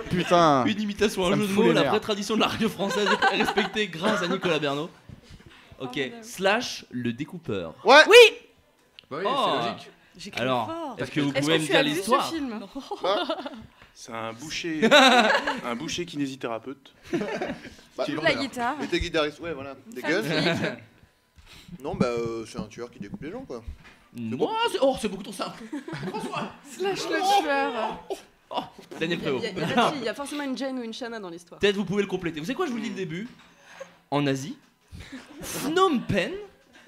Putain. Une imitation, Ça un me jeu de fout mots, les la nerfs. vraie tradition de la radio française est respectée grâce à Nicolas Bernot. Ok, slash le découpeur. Ouais. Oui. Bah oui, Oh. c'est logique. J'écris Alors, fort. est-ce que vous Est-ce pouvez que me tu dire as vu ce l'histoire? film? C'est un boucher, un boucher kinésithérapeute. Bah, Tu joues de la guitare. Et t'es guitariste, ouais, voilà. Des Femme guns. flic. Non, bah, c'est un tueur qui découpe les gens, quoi. Moi, c'est beaucoup trop simple. Slash le tueur. Daniel Il y a- Prévost. il y a pas de fille, il y a forcément une Jane ou une Shanna dans l'histoire. Peut-être vous pouvez le compléter. Vous savez quoi, je vous le dis le début. En Asie, Phnom Penh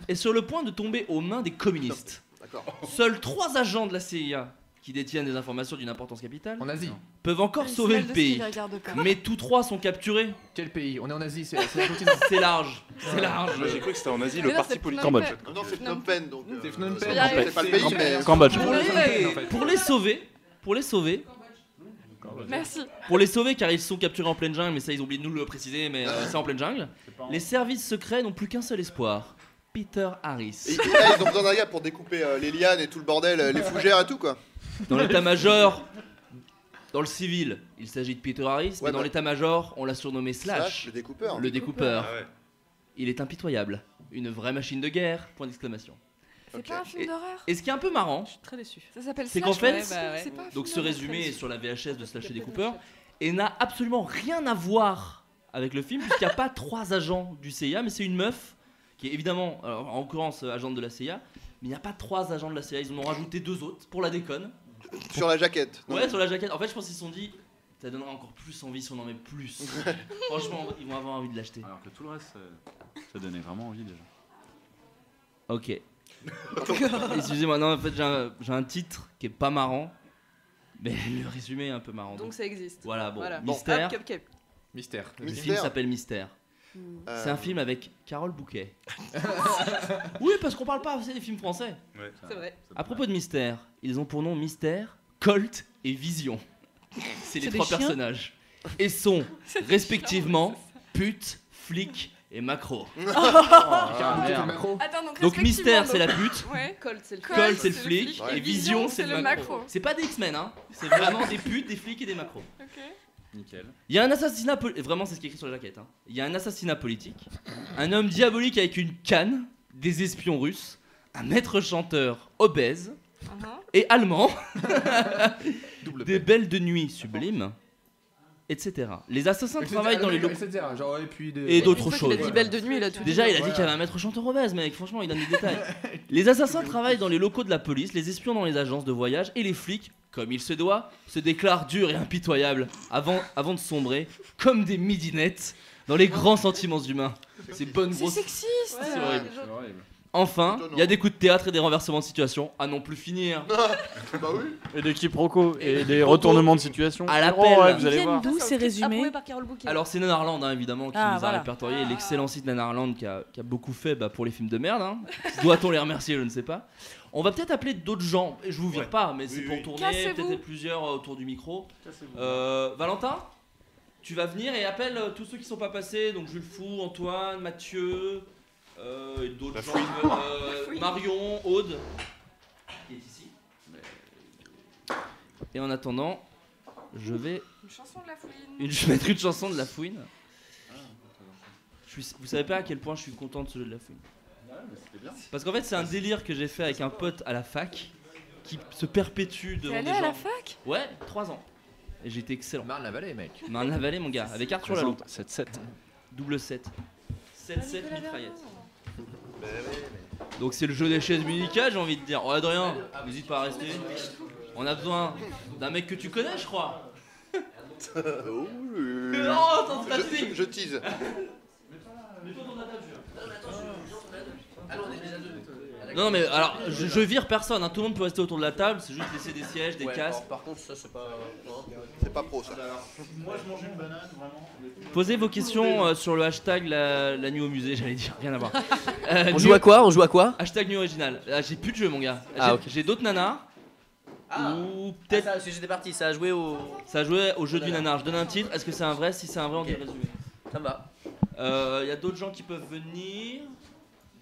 est sur le point de tomber aux mains des communistes. D'accord. Seuls 3 agents de la CIA qui détiennent des informations d'une importance capitale En Asie. peuvent encore Il se sauver mêle le de ce qu'il pays. regarde pas. Mais tous 3 sont capturés. Quel pays? On est en Asie, c'est un continent. C'est large. C'est large. Moi, j'ai cru que c'était en Asie, Mais le là, parti c'est politique. Phnom Cambodge. Penh. Non, c'est Phnom Penh, donc. C'est Phnom Penh. C'est pas le pays, mais. Cambodge. Pour les sauver, Merci. Pour les sauver, car ils sont capturés en pleine jungle, mais ça ils ont oublié de nous le préciser, mais c'est en pleine jungle. Les services secrets n'ont plus qu'un seul espoir. Peter Harris. Et là, ils ont besoin d'un gars pour découper les lianes et tout le bordel, les fougères et tout, quoi. Dans l'état-major, dans le civil, il s'agit de Peter Harris, mais Ouais, dans bah. l'état-major, on l'a surnommé Slash, Le découpeur. le découpeur. Ah ouais. Il est impitoyable. Une vraie machine de guerre, point d'exclamation. C'est Ok. pas un film Et- d'horreur. Et ce qui est un peu marrant, Je suis très déçue. Ça s'appelle c'est Slash. qu'en fait, ouais, bah ouais. c'est pas un donc film ce d'horreur, résumé très est sur la VHS de Slash le découpeur, et n'a absolument rien à voir avec le film, puisqu'il n'y a pas 3 agents du CIA, mais c'est une meuf, qui est évidemment, alors, en l'occurrence, agente de la CIA, mais il n'y a pas 3 agents de la CIA, ils en ont rajouté 2 autres, pour la déconne. Sur la jaquette. Non, Ouais, sur la jaquette. En fait, je pense qu'ils se sont dit, ça donnera encore plus envie si on en met plus. Franchement, ils vont avoir envie de l'acheter. Alors que tout le reste, ça donnait vraiment envie déjà. Ok. Excusez-moi, non, en fait, j'ai un titre qui est pas marrant, mais le résumé est un peu marrant. Donc ça existe. Voilà, bon, Voilà. Mystère. Hop, cupcake. Mystère. Le Mystère. film s'appelle Mystère. Euh, C'est un film avec Carole Bouquet. Oui, parce qu'on parle pas assez des films français. Ouais. C'est vrai. À propos de Mystère, ils ont pour nom Mystère, Colt et Vision. C'est les C'est 3 des chiens personnages. Et sont respectivement pute, flic et macro. Ah, merde. Attends, Donc Mystère c'est la respectivement, pute, Ouais. Colt, c'est le Colt c'est le flic Ouais. et Vision c'est le macro. C'est pas des X-Men, hein. C'est vraiment des putes, des flics et des macros. Ok. Nickel. Il y a un assassinat vraiment c'est ce qui est écrit sur la jaquette. Hein. Il y a un assassinat politique, un homme diabolique avec une canne, des espions russes, un maître chanteur obèse et allemand, des belles de nuit sublimes, etc. Les assassins travaillent dans les locaux. Etc. Genre, et puis Et d'autres Une fois choses. qu'il a dit belle de nuit, il a tout dit. Déjà, il a dit Voilà. qu'il y avait un maître chanteur obèse, mec. Franchement, il donne des détails. Les assassins travaillent dans les locaux de la police, les espions dans les agences de voyage et les flics, comme il se doit, se déclarent durs et impitoyables avant de sombrer, comme des midinettes, dans les grands sentiments humains. C'est bonne C'est grosse. sexiste. C'est horrible. C'est horrible. Enfin, il y a des coups de théâtre et des renversements de situation à non plus finir. Bah oui. Et des quiproquos et des retournements de situation. À l'appel. Oh, ouais, vous allez voir. D'où ces résumés? Approuvé par Carole Bouquet. Alors c'est Nanarland hein, évidemment qui nous a voilà. répertorié l'excellent site Nanarland qui a beaucoup fait pour les films de merde. Hein. Doit-on les remercier? Je ne sais pas. On va peut-être appeler d'autres gens. Je vous vire pas, mais c'est pour tourner. Cassez-vous. Peut-être être plusieurs autour du micro. Valentin, tu vas venir et appelle tous ceux qui sont pas passés. Donc Jules Fou, Antoine, Mathieu, et d'autres gens. Marion, Aude, qui est ici. Et en attendant, je vais. Une chanson de la fouine. Je vais mettre une chanson de La Fouine. Vous savez pas à quel point je suis content de ce jeu de La Fouine. Parce qu'en fait, c'est un délire que j'ai fait avec un pote à la fac qui se perpétue devant T'es des allé gens. à la fac? Ouais, 3 ans. Et j'étais excellent. Marne-la-Vallée, mec. Marne-la-Vallée, mon gars, avec Arthur Lalou. 7-7. Double 7. 7-7 mitraillette. Donc c'est le jeu des chaises musicales, j'ai envie de dire. Oh, Adrien, n'hésite pas à rester. On a besoin d'un mec que tu connais, je crois. Je tease. Non mais alors je vire personne, hein. Tout le monde peut rester autour de la table, c'est juste laisser des sièges, des casques. Par contre, ça c'est pas. C'est pas pro ça. Moi je mangeais une banane, vraiment. Posez vos questions sur le hashtag la nuit au musée, j'allais dire, rien à voir. On joue à quoi? Hashtag nuit original. J'ai plus de jeu mon gars. Ah, ok. J'ai d'autres nanars. Ou peut-être. Ah, j'étais parti, ça a joué au. Ça a joué au jeu du nanar. Je donne un titre, est-ce que c'est un vrai? Si c'est un vrai, on dit le résumé. Ça va. Y a d'autres gens qui peuvent venir.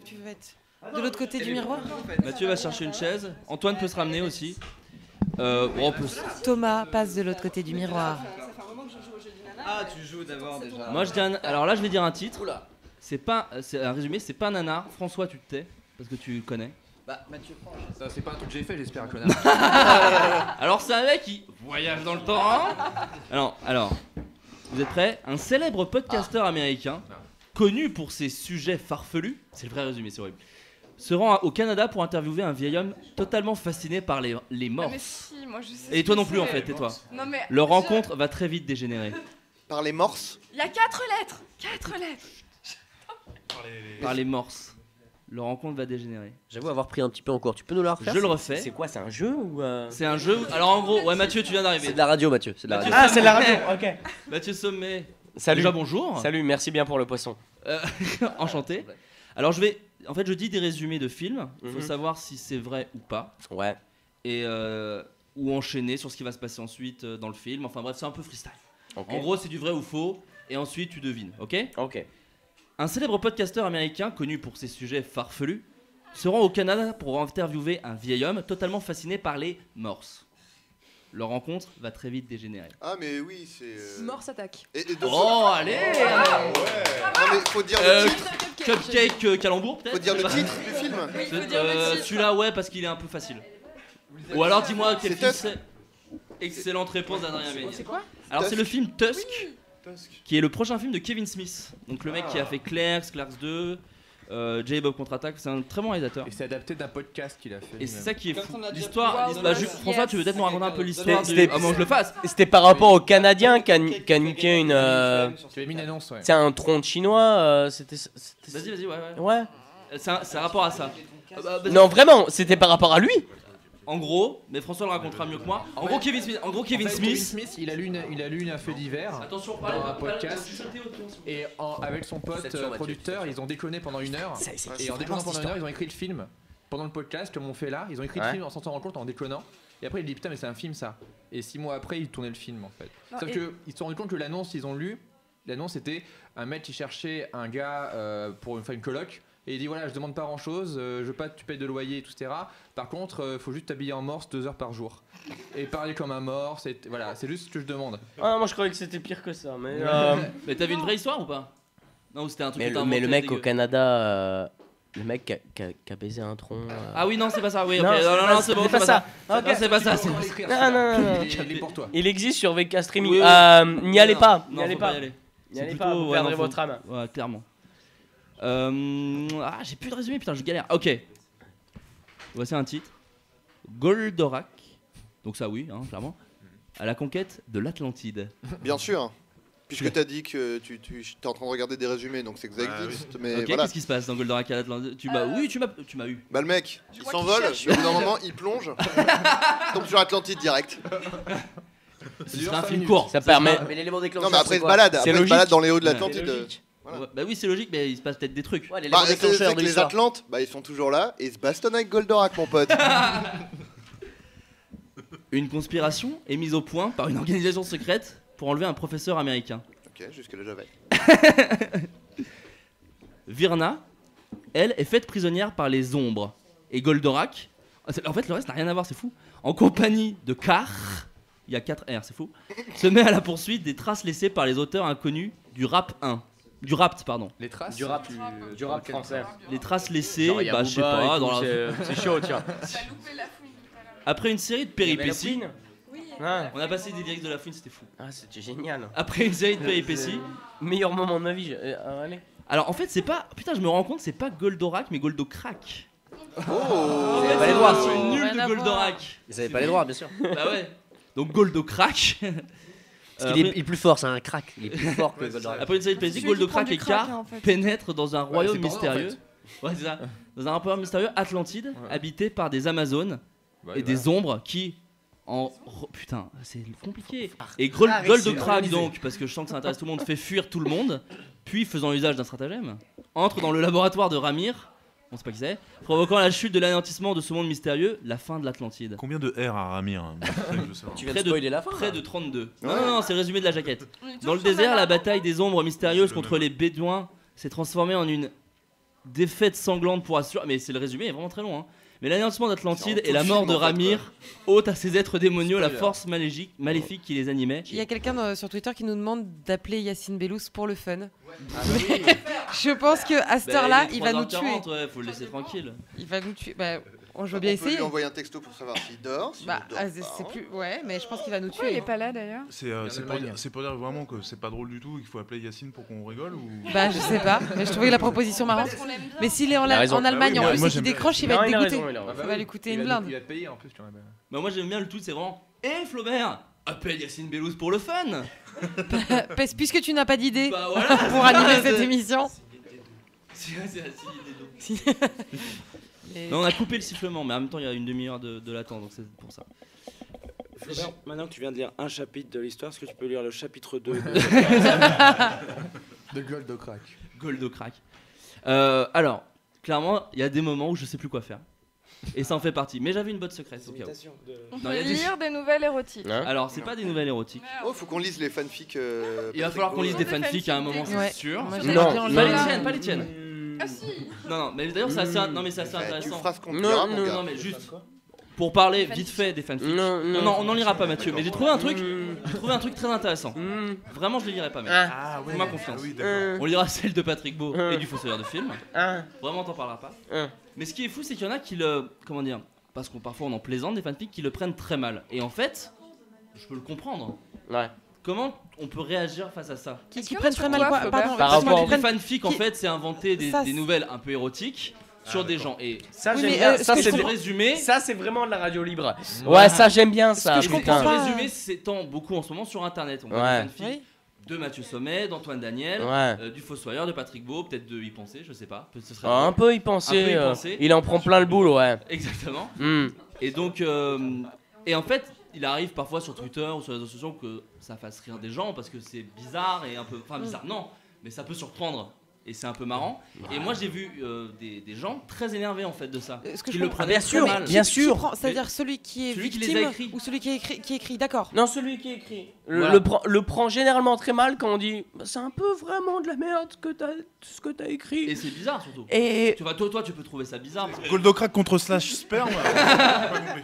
Tu veux être de l'autre côté du miroir? Mathieu va chercher une chaise. Antoine peut se ramener aussi. On peut... Thomas passe de l'autre côté du miroir. Ah, tu joues d'abord déjà. Moi je dis alors là je vais dire un titre. C'est un résumé, c'est pas un nanar. François, tu te tais parce que tu le connais. Bah, Mathieu, prends. Ça, c'est pas un truc que j'ai fait, j'espère, connard. Alors c'est un mec qui voyage dans le temps. Hein. Alors, vous êtes prêts? Un célèbre podcasteur américain, connu pour ses sujets farfelus, c'est le vrai résumé, c'est horrible, se rend au Canada pour interviewer un vieil homme totalement fasciné par les morts. Mais si, moi je sais. Et toi non plus en fait, tais-toi. Non mais. Leur rencontre va très vite dégénérer. Par les morses. Il y a 4 lettres. 4 lettres. Par les morses. Leur rencontre va dégénérer. J'avoue avoir pris un petit peu en cours. Tu peux nous la refaire? Je le refais. C'est quoi? C'est un jeu ou C'est un jeu. Alors en gros, ouais Mathieu, tu viens d'arriver. C'est de la radio, Mathieu. C'est de la radio. Mathieu Ah, c'est de la radio. Sommet. Ok. Mathieu Sommet. Salut. Déjà bonjour. Salut, merci bien pour le poisson. Enchanté. Alors je dis des résumés de films. Il faut savoir si c'est vrai ou pas. Ouais. Et ou enchaîner sur ce qui va se passer ensuite dans le film. Enfin bref, c'est un peu freestyle. Okay. En gros, c'est du vrai ou faux. Et ensuite, tu devines. Ok. Ok. Un célèbre podcasteur américain connu pour ses sujets farfelus se rend au Canada pour interviewer un vieil homme totalement fasciné par les morses. Leur rencontre va très vite dégénérer. Ah mais oui, c'est... Mort s'attaque. Oh, allez Non mais faut dire le titre. Cupcake Calembour peut-être. Faut dire le titre du film. Oui, faut dire le titre. Celui-là, ouais, parce qu'il est un peu facile. Ou alors dis-moi quel C'est film Tusk. c'est. Excellente réponse d'Adrien Méniel. C'est quoi? Alors c'est le film Tusk, Tusk. qui est le prochain film de Kevin Smith. Donc le mec qui a fait Clerks 2, J. Bob Contre-Attaque, c'est un très bon réalisateur. Et c'est adapté d'un podcast qu'il a fait. Et c'est ça qui est fou. Comme on a déjà L'histoire, pu voir bah, dans François, tu veux peut-être nous raconter un peu l'histoire C'était- de... Ah, moi je le fasse. C'était par rapport au Canadien qui a niqué une. Tu avais mis une annonce, ouais. C'est un tronc de chinois. C'était. Vas-y, ouais. Ouais. C'est un rapport à ça. Non, vraiment, c'était par rapport à lui. En gros, mais François le racontera mieux que moi. En gros, Kevin Smith, Kevin Smith, il a lu un fait divers Attention, dans un podcast. Et avec son pote producteur, ils ont déconné pendant 1 heure. Et en déconnant pendant 1 heure, ils ont écrit le film. Pendant le podcast, comme on fait là, ils ont écrit le film en s'en rendant compte en déconnant. Et après, il dit putain, mais c'est un film ça. Et 6 mois après, ils tournaient le film en fait. Sauf qu'ils se sont rendus compte que l'annonce, ils ont lu. L'annonce c'était un mec qui cherchait un gars pour faire une coloc. Et il dit voilà, je demande pas grand chose, je veux pas que tu payes de loyer, etc. Par contre, faut juste t'habiller en morse 2 heures par jour. Et parler comme un morse, voilà, c'est juste ce que je demande. Ah, moi je croyais que c'était pire que ça, mais. Mais t'as vu une vraie histoire ou pas? Non, c'était un truc. Mais le mec au Canada. Le mec qui a baisé un tronc. Ah oui, non, c'est pas ça, oui, ok. Non, Non, c'est bon, c'est pas ça. Non, c'est pas ça. Non. Il est pour toi. Il existe sur VK Streaming. Oui, oui. N'y allez pas. Non, N'y allez faut pas. y aller. N'y allez C'est pas, plutôt- vous ouais, perdrez non, faut- votre âme. Ouais, clairement. J'ai plus de résumé, putain, je galère. Ok. Voici un titre. Goldorak. Donc ça, oui, hein, clairement. À la conquête de l'Atlantide. Bien sûr. Puisque t'as dit que tu es en train de regarder des résumés, donc c'est que ça existe. Mais Ok, voilà. qu'est-ce qui se passe dans Goldorak à l'Atlantide? Tu m'as eu. Bah le mec, il vois s'envole, qu'il mais cherche. au bout d'un moment, il plonge, tombe sur Atlantide direct. Ce serait un film court. Ça permet. Mais l'élément déclencheur. Non mais après c'est il se quoi balade, C'est après il se logique. balade dans les hauts de Ouais. l'Atlantide. C'est logique. Voilà. Ouais, bah oui, c'est logique, mais il se passe peut-être des trucs. Ouais, l'élément Bah, c'est déclencheur que de les l'histoire. Atlantes, bah ils sont toujours là et ils se bastonnent avec Goldorak, mon pote. Une conspiration est mise au point par une organisation secrète pour enlever un professeur américain. Ok, jusque là j'avais. Virna, elle, est faite prisonnière par les ombres. Et Goldorak, en fait le reste n'a rien à voir, c'est fou. En compagnie de Car, il y a 4 R, c'est fou, se met à la poursuite des traces laissées par les auteurs inconnus du Rap 1. Du Rapt, pardon. Les traces Du rap français. Les traces laissées, Genre, y a bah je sais Booba pas, et dans tout, la... c'est chaud, tiens. Après une série de péripéties, Ah, on a passé des lyrics de la fouine, c'était fou. ah, c'était génial. Après une série de péripéties, Meilleur moment de ma vie. Allez. alors en fait c'est pas, putain je me rends compte, c'est pas Goldorak mais Goldocrack. Oh Vous avez pas les droits. C'est nul Rien à de voir. Goldorak. Vous avez pas les droits, bien sûr. Bah ouais. Donc Goldocrack. Parce qu'il est plus fort, c'est un crack. Il est plus fort que Goldorak. Après une série de péripéties, Celui qui prend Goldocrack du et crack, Car en fait. pénètrent dans un royaume c'est pas vrai, mystérieux. en Ouais c'est ça. Dans un royaume mystérieux Atlantide, habité par des Amazones Ouais, et des ombres qui putain, c'est compliqué. Et c'est Goldocrack organisé. donc, parce que je sens que ça intéresse tout le monde, fait fuir tout le monde, puis faisant usage d'un stratagème, entre dans le laboratoire de Ramir, on sait pas qui c'est, provoquant la chute de l'anéantissement de ce monde mystérieux, la fin de l'Atlantide. Combien de R à Ramir hein Tu viens de spoiler la fin. Près de 32. Ouais. Non, c'est le résumé de la jaquette. On est Dans le toujours sur désert, la Madame. bataille des ombres mystérieuses contre les Bédouins s'est transformée en une défaite sanglante pour assurer. Mais c'est le résumé, il est vraiment très long. Hein. Mais l'anéantissement d'Atlantide C'est en et la tout mort film, de en fait, Ramir ôtent à ces êtres démoniaux la force maléfique qui les animait. Il y a quelqu'un sur Twitter qui nous demande d'appeler Yacine Bellous pour le fun. Je pense que à cette Bah, heure-là, il est il va nous 3h40, tuer. ouais, faut le laisser tranquille. Il va nous tuer. Bah, je veux On bien peut essayer. lui envoyer un texto pour savoir s'il dort. S'il Bah, dort ah, pas, c'est hein. plus. Ouais, mais je pense qu'il va nous Pourquoi il tuer. est pas là d'ailleurs? C'est pour dire vraiment que c'est pas drôle du tout et qu'il faut appeler Yacine pour qu'on rigole ou... Bah, je sais pas. Mais je trouvais la proposition marrante. Parce qu'on l'aime bien. Mais s'il est en, Il a raison. en Allemagne Bah oui, en mais plus moi, et qu'il j'aime bien. décroche, il va Non, être il a dégoûté. raison, il a raison. Ça va lui coûter une Il blinde. va te payer en plus, tu vois. Bah, moi j'aime bien le tweet, c'est vraiment Flaubert, appelle Yacine Bellous pour le fun. Parce- Puisque tu n'as pas d'idée Bah voilà. pour animer cette émission. Mais on a coupé le sifflement, mais en même temps il y a une demi-heure de latence, donc c'est pour ça. Flaubert, maintenant que tu viens de lire un chapitre de l'histoire, est-ce que tu peux lire le chapitre 2 De Goldocrack. Goldocrack. Alors, clairement, il y a des moments où je sais plus quoi faire. Et ça en fait partie. Mais j'avais une botte secrète au cas où. On Non, peut il y a des- lire des nouvelles érotiques. Alors, c'est pas des nouvelles érotiques. Oh, faut qu'on lise les fanfics. Il va falloir qu'on lise des fanfics à un moment, c'est Ouais. sûr. Moi, Non, j'aimerais bien en Pas lire. les tiennes, pas les tiennes. Ah si. Non, mais d'ailleurs, c'est assez, non, mais c'est assez Tu intéressant. feras ce qu'on te Non, dira, mon non, gars. Non, mais juste pour parler vite fait des fanfics. Non, on n'en lira pas, Mathieu. Mais j'ai trouvé un truc. J'ai trouvé un truc très intéressant. Vraiment, je le lirai pas, mec. Ah, Fais-moi confiance. oui, d'accord. On lira celle de Patrick Beau et du Fossoyeur de film. ah, Vraiment, t'en parleras pas. ah. Mais ce qui est fou, c'est qu'il y en a qui le. Comment dire? Parce qu'on parfois on en plaisante des fanfics qui le prennent très mal. Et en fait, je peux le comprendre. Ouais. Comment on peut réagir face à ça? Qui prennent très mal quoi? Pardon, Par excuse-moi, rapport qui Les prennent- fanfics, en qui- fait, c'est inventer Ça, des nouvelles un peu érotiques sur des gens. Et Ça, Oui, j'aime mais, bien. ce Ça, que je c'est comprends- résumé. ça, c'est vraiment de la radio libre. Ouais. Ouais, ça, j'aime bien ça. je Et comprends ce pas. résumé s'étend beaucoup en ce moment sur internet. On voit Ouais. des fanfics Oui. de Mathieu Sommet, d'Antoine Daniel, Ouais. du Fossoyeur, de Patrick Beau, peut-être de Y penser, je sais pas. Ce serait Un peu y penser. Un peu y penser. Il en prend plein le boule, ouais. Exactement. Hmm. Et donc, et en fait, il arrive parfois sur Twitter ou sur les réseaux sociaux que ça fasse rire des gens parce que c'est bizarre et un peu. Enfin, bizarre, non, mais ça peut surprendre. Et c'est un peu marrant. Et moi, j'ai vu des gens très énervés en fait de ça. Ce que Qui je le comprends- prenaient bien sûr, très mal. bien sûr. C'est-à-dire celui qui est Celui qui les victime a écrits. ou celui qui est écrit, d'accord. Non, celui qui écrit. Voilà. Le prend généralement très mal quand on dit bah, c'est un peu vraiment de la merde ce que t'as écrit. Et c'est bizarre surtout. Et Tu vois, toi, tu peux trouver ça bizarre. parce que- Goldocrack contre slash sperme j'ai pas compris.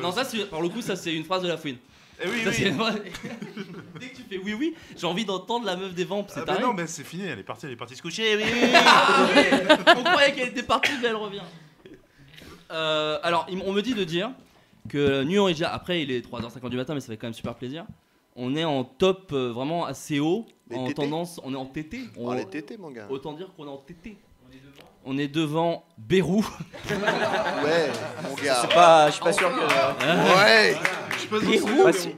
Non, ça, par le coup, ça c'est une phrase de la fouine. Eh oui, Ça, oui. c'est vrai. Dès que tu fais oui, j'ai envie d'entendre la meuf des vampes. C'est Ah bah taré. non, mais c'est fini, elle est partie se coucher. Oui, oui, Ah oui, on croyait qu'elle était partie, mais elle revient. Alors, on me dit de dire que New Origin, après il est 3h50 du matin, mais ça fait quand même super plaisir. On est en top vraiment assez haut, Les en tétés tendance, on est en TT. Oh, les tétés, mon gars. Autant dire qu'on est en TT. On est devant Bérou. Ouais, mon gars. C'est pas, je suis pas sûr que. Ouais.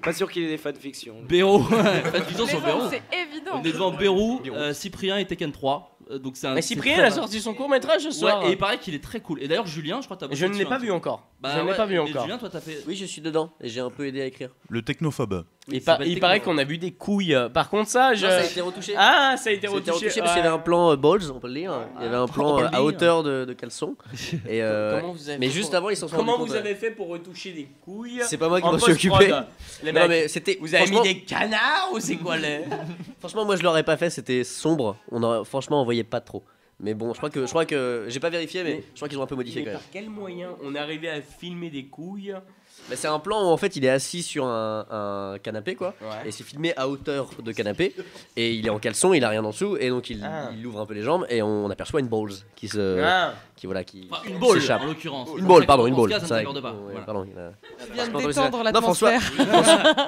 Pas sûr qu'il y ait des fanfictions. Bérou, fanfiction sur Mais Bérou. bon, c'est évident. On est devant Bérou, Cyprien et Tekken 3. Donc c'est un. Mais Cyprien il a sorti son court métrage ce soir. Ouais, et il paraît qu'il est très cool. Et d'ailleurs Julien, je crois que t'as. Je ne l'ai pas vu encore. Bah, je ne l'ai pas vu encore. Julien, toi t'as fait. Oui, je suis dedans et j'ai un peu aidé à écrire. Le technophobe. Il paraît qu'on a vu des couilles. Par contre ça, Non, ça a été retouché. Ah, ça a été retouché. Parce qu'il y avait un plan balls, on peut le dire. Il y avait un plan à hauteur de caleçon. Et mais juste avant, ils s'en sont rendus compte. Comment vous avez fait pour retoucher des couilles? C'est pas moi qui m'en suis occupé. Non mais c'était. Vous avez mis des canards ou c'est quoi les? Franchement, moi je l'aurais pas fait. C'était sombre. Franchement, on voyait pas trop. Mais bon, je crois que j'ai pas vérifié, mais je crois qu'ils ont un peu modifié quand même. Par quel moyen on est arrivé à filmer des couilles? Bah, c'est un plan où en fait il est assis sur un canapé quoi, Ouais. et c'est filmé à hauteur de canapé, et il est en caleçon, il a rien en dessous, et donc il ouvre un peu les jambes, et on aperçoit une balls qui Une balle s'échappe. en l'occurrence. Une balle, pardon, une Dans ce balle. cas, ça ne m'accorde pas. Voilà. Pardon, Tu viens de détendre l'atmosphère.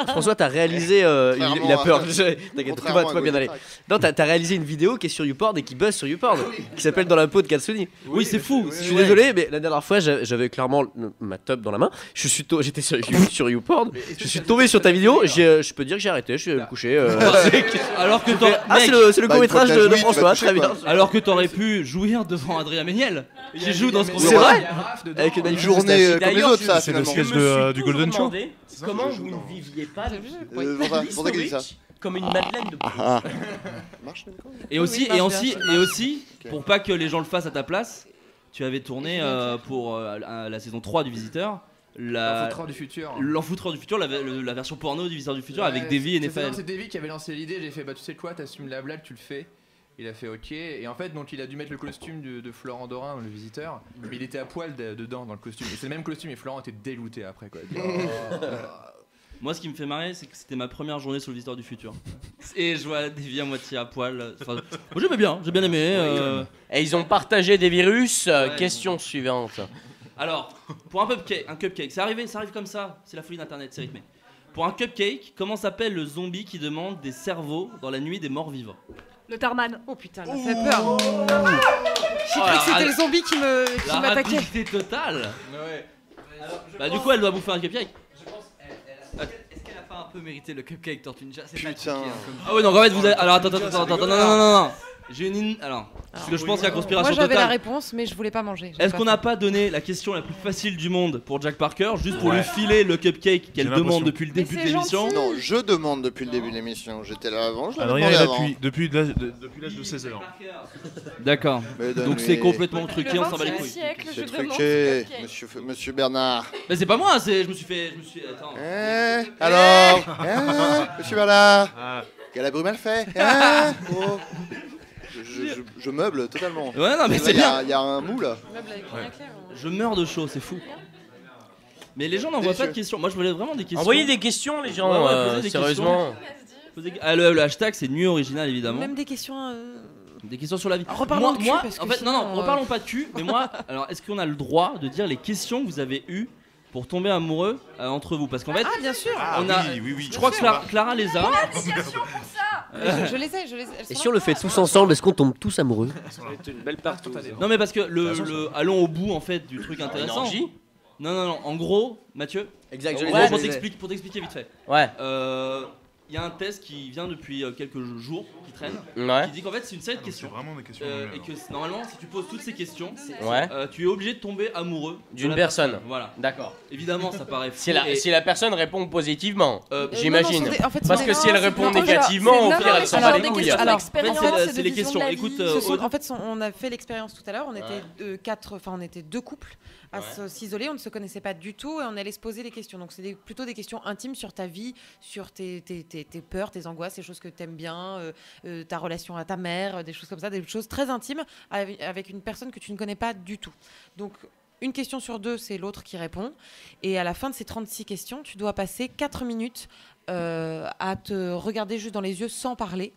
François, t'as réalisé. Il a peur. T'inquiète, tout va bien aller. Non, t'as réalisé une vidéo qui est sur YouPorn et qui buzz sur YouPorn, qui s'appelle Dans la peau de Katsuni. Oui, c'est fou. Je suis désolé, mais la dernière fois, j'avais clairement ma tub dans la main. J'étais sur YouPorn. Je suis tombé sur ta vidéo. Je peux dire que j'ai arrêté. Je suis allé me coucher. Alors que c'est le court métrage de François. Très bien. Alors que t'aurais pu jouir devant Adrien Méniel, qui joue dans ce court C'est vrai. Avec une journée comme les autres, ça. C'est le sketch du Golden Show. Comment vous ne viviez pas pour ça qu'il dit ça. comme une madeleine de Et aussi, pour pas que les gens le fassent à ta place, tu avais tourné pour la saison 3 du Visiteur. L'Enfoutreur du futur. L'Enfoutreur du futur, la version porno du Visiteur du futur avec Davy et Nefal. C'est Davy qui avait lancé l'idée. J'ai fait, bah tu sais quoi, t'assumes la blague, tu le fais. Il a fait ok, et en fait donc il a dû mettre le costume de Florent Dorin, le Visiteur, mais il était à poil dedans dans le costume, et c'est le même costume, et Florent était dégoûté après quoi. Moi ce qui me fait marrer c'est que c'était ma première journée sur le Visiteur du futur, et je vois Davy à moitié à poil, enfin, moi j'aimais bien, j'ai bien aimé. Et ils ont partagé des virus, question suivante. Alors, pour un cupcake, ça arrive comme ça, c'est la folie d'internet, c'est rythmé. Pour un cupcake, comment s'appelle le zombie qui demande des cerveaux dans la nuit des morts vivants? Le Tarman. Oh putain, ça fait peur. J'ai cru que c'était le zombie qui m'attaquait. La rapidité totale. Ouais. Bah du coup, elle doit bouffer un cupcake. Je pense. Est-ce qu'elle a pas un peu mérité le cupcake Tortue Ninja? C'est pas compliqué, hein, comme... Ah ouais, donc en fait vous avez... Alors attends, non. J'ai une... Alors, parce que je pense qu'il y a conspiration totale. Moi j'avais la réponse, mais je voulais pas manger. Est-ce qu'on n'a pas donné la question la plus facile du monde pour Jack Parker, juste pour lui filer le cupcake qu'elle demande depuis le début de l'émission? Non, je demande depuis le début de l'émission. J'étais là avant, je l'avais Adrien demandé est avant. là depuis l'âge de 16 ans. D'accord. Donc c'est complètement truqué, on s'en bat les couilles. C'est truqué, monsieur Bernard. Mais c'est pas moi, je me suis... Attends. Alors monsieur Bernard, quelle a Brume elle fait oh. Je meuble totalement. Ouais, non, mais c'est bien. Il y a un mou là. Je meurs de chaud, c'est fou. Mais les gens n'envoient pas de questions. Moi, je voulais vraiment des questions. Envoyez des questions, les gens. Posez des sérieusement. Le hashtag, c'est nuit originale, évidemment. Même des questions. Des questions sur la vie. Reparlons de cul, parce que en fait, sinon, non, reparlons pas de cul. Mais moi, alors, est-ce qu'on a le droit de dire les questions que vous avez eues pour tomber amoureux entre vous? Parce qu'en fait, bien sûr. Oui. Je crois que Clara les a. Je les ai. Et si on le fait tous ensemble, est-ce qu'on tombe tous amoureux? Ça va être une belle partout. Non mais parce que allons au bout en fait du truc intéressant. Non. En gros, Mathieu. Exact. Pour t'expliquer vite fait. Ouais. Il y a un test qui vient depuis quelques jours, qui traîne, ouais. qui dit qu'en fait c'est une série de questions. C'est vraiment des questions. Et que normalement, si tu poses toutes ces questions, ouais. Tu es obligé de tomber amoureux d'une personne. Voilà. D'accord. Évidemment, ça paraît fou. Si la personne répond positivement, j'imagine. En fait, parce que si elle répond négativement, au pire, elle s'en bat les couilles. Alors, c'est les questions. Écoute, en fait, on a fait l'expérience tout à l'heure. On était deux couples à s'isoler. On ne se connaissait pas du tout et on allait se poser des questions. Donc, c'est plutôt des questions intimes sur ta vie, sur tes peurs, tes angoisses, les choses que tu aimes bien, ta relation à ta mère, des choses comme ça, des choses très intimes avec une personne que tu ne connais pas du tout. Donc, une question sur deux, c'est l'autre qui répond. Et à la fin de ces 36 questions, tu dois passer 4 minutes à te regarder juste dans les yeux sans parler.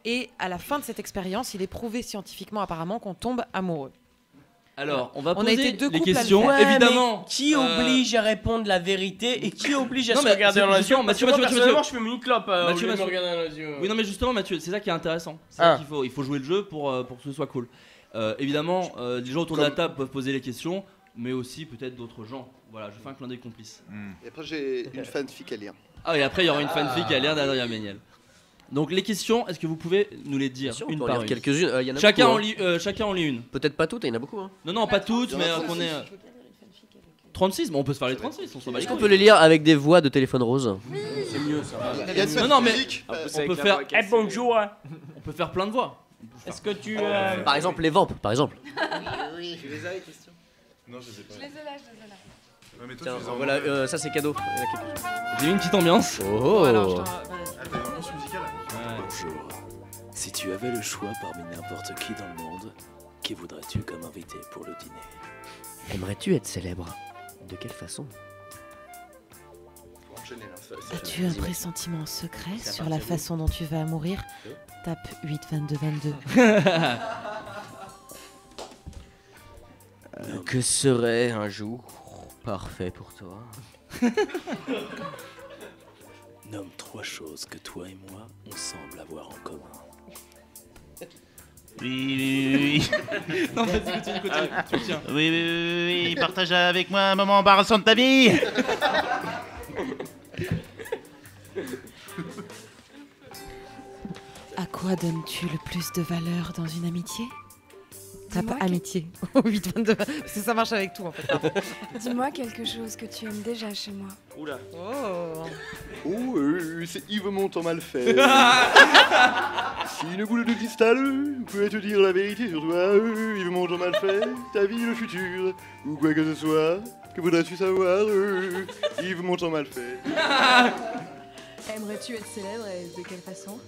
Et à la fin de cette expérience, il est prouvé scientifiquement apparemment qu'on tombe amoureux. Alors, on va poser les questions. Ouais, évidemment. Qui oblige à répondre la vérité et qui oblige à se regarder dans les yeux? Mathieu, personnellement, je fais une clope. Mathieu, me regarder dans les yeux. Oui, non, mais justement, Mathieu, c'est ça qui est intéressant. Il faut jouer le jeu pour que ce soit cool. Évidemment, les gens autour de la table peuvent poser les questions, mais aussi peut-être d'autres gens. Voilà, je fais un clin d'œil complice. Et après, j'ai une fanfic à lire. Ah, et après, il y aura une fanfic à lire d'Adrien Méniel. Donc les questions, est-ce que vous pouvez nous les dire Sûr, une on peut en par lire une? quelques-unes. Il y en a Chacun beaucoup, en lit une. Peut-être pas toutes, il y en a beaucoup. Hein. Non, pas toutes, mais qu'on est 36. Bon, on peut se faire les 36. On s'en bat les Est-ce qu'on couilles. peut les lire avec des voix de téléphone rose? C'est mieux ça. Non, mais Un peu on avec peut la faire. voix Eh bonjour. On peut faire plein de voix. Est-ce que tu. Par exemple, les vampes, par exemple. Oui, tu les as les questions? Non, je les ai pas. Je les ai là. Ouais, mais toi, Tiens, tu les as en voilà, anglais. ça c'est cadeau. Il y en a quelques-uns. J'ai eu une petite ambiance. Oh. Alors, Ah, t'as une ambiance musicale? Bonjour. Si tu avais le choix parmi n'importe qui dans le monde, qui voudrais-tu comme invité pour le dîner? Aimerais-tu être célèbre? De quelle façon? As-tu un pressentiment secret sur la façon dont tu vas mourir? Tape 8 22 22. Que serait un jour parfait pour toi? Nomme 3 choses que toi et moi, on semble avoir en commun. Oui. Non, vas-y, continue. Tu tiens. Oui, partage avec moi un moment embarrassant de ta vie. À quoi donnes-tu le plus de valeur dans une amitié? Tape Dis-moi amitié. 8 22. Parce que ça marche avec tout en fait. Dis-moi quelque chose que tu aimes déjà chez moi. Oula. Oh. C'est Yves Montand mal fait. Si une boule de cristal pouvait te dire la vérité sur toi, Yves Montand mal fait, ta vie, le futur, ou quoi que ce soit, que voudrais-tu savoir, Yves Montand mal fait. Aimerais-tu être célèbre et de quelle façon?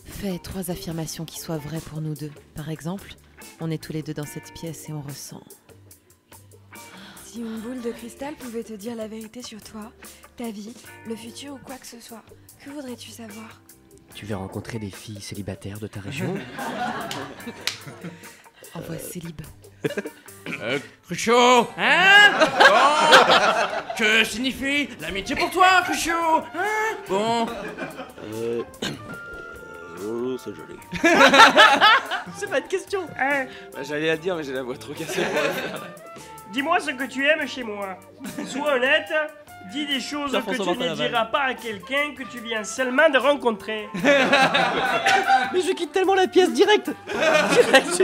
Fais 3 affirmations qui soient vraies pour nous deux. Par exemple, on est tous les deux dans cette pièce et on ressent. Si une boule de cristal pouvait te dire la vérité sur toi, ta vie, le futur ou quoi que ce soit, que voudrais-tu savoir? Tu veux rencontrer des filles célibataires de ta région? Envoie célib. Cruchot, hein? Bon, que signifie l'amitié pour toi, Cruchot? Hein? Bon. Oh, c'est joli. C'est pas une question. Hein? Bah, j'allais la dire, mais j'ai la voix trop cassée pour le faire. Dis-moi ce que tu aimes chez moi. Sois honnête, dis des choses que tu ne diras pas à quelqu'un que tu viens seulement de rencontrer. Mais je quitte tellement la pièce direct. Je quitte la pièce.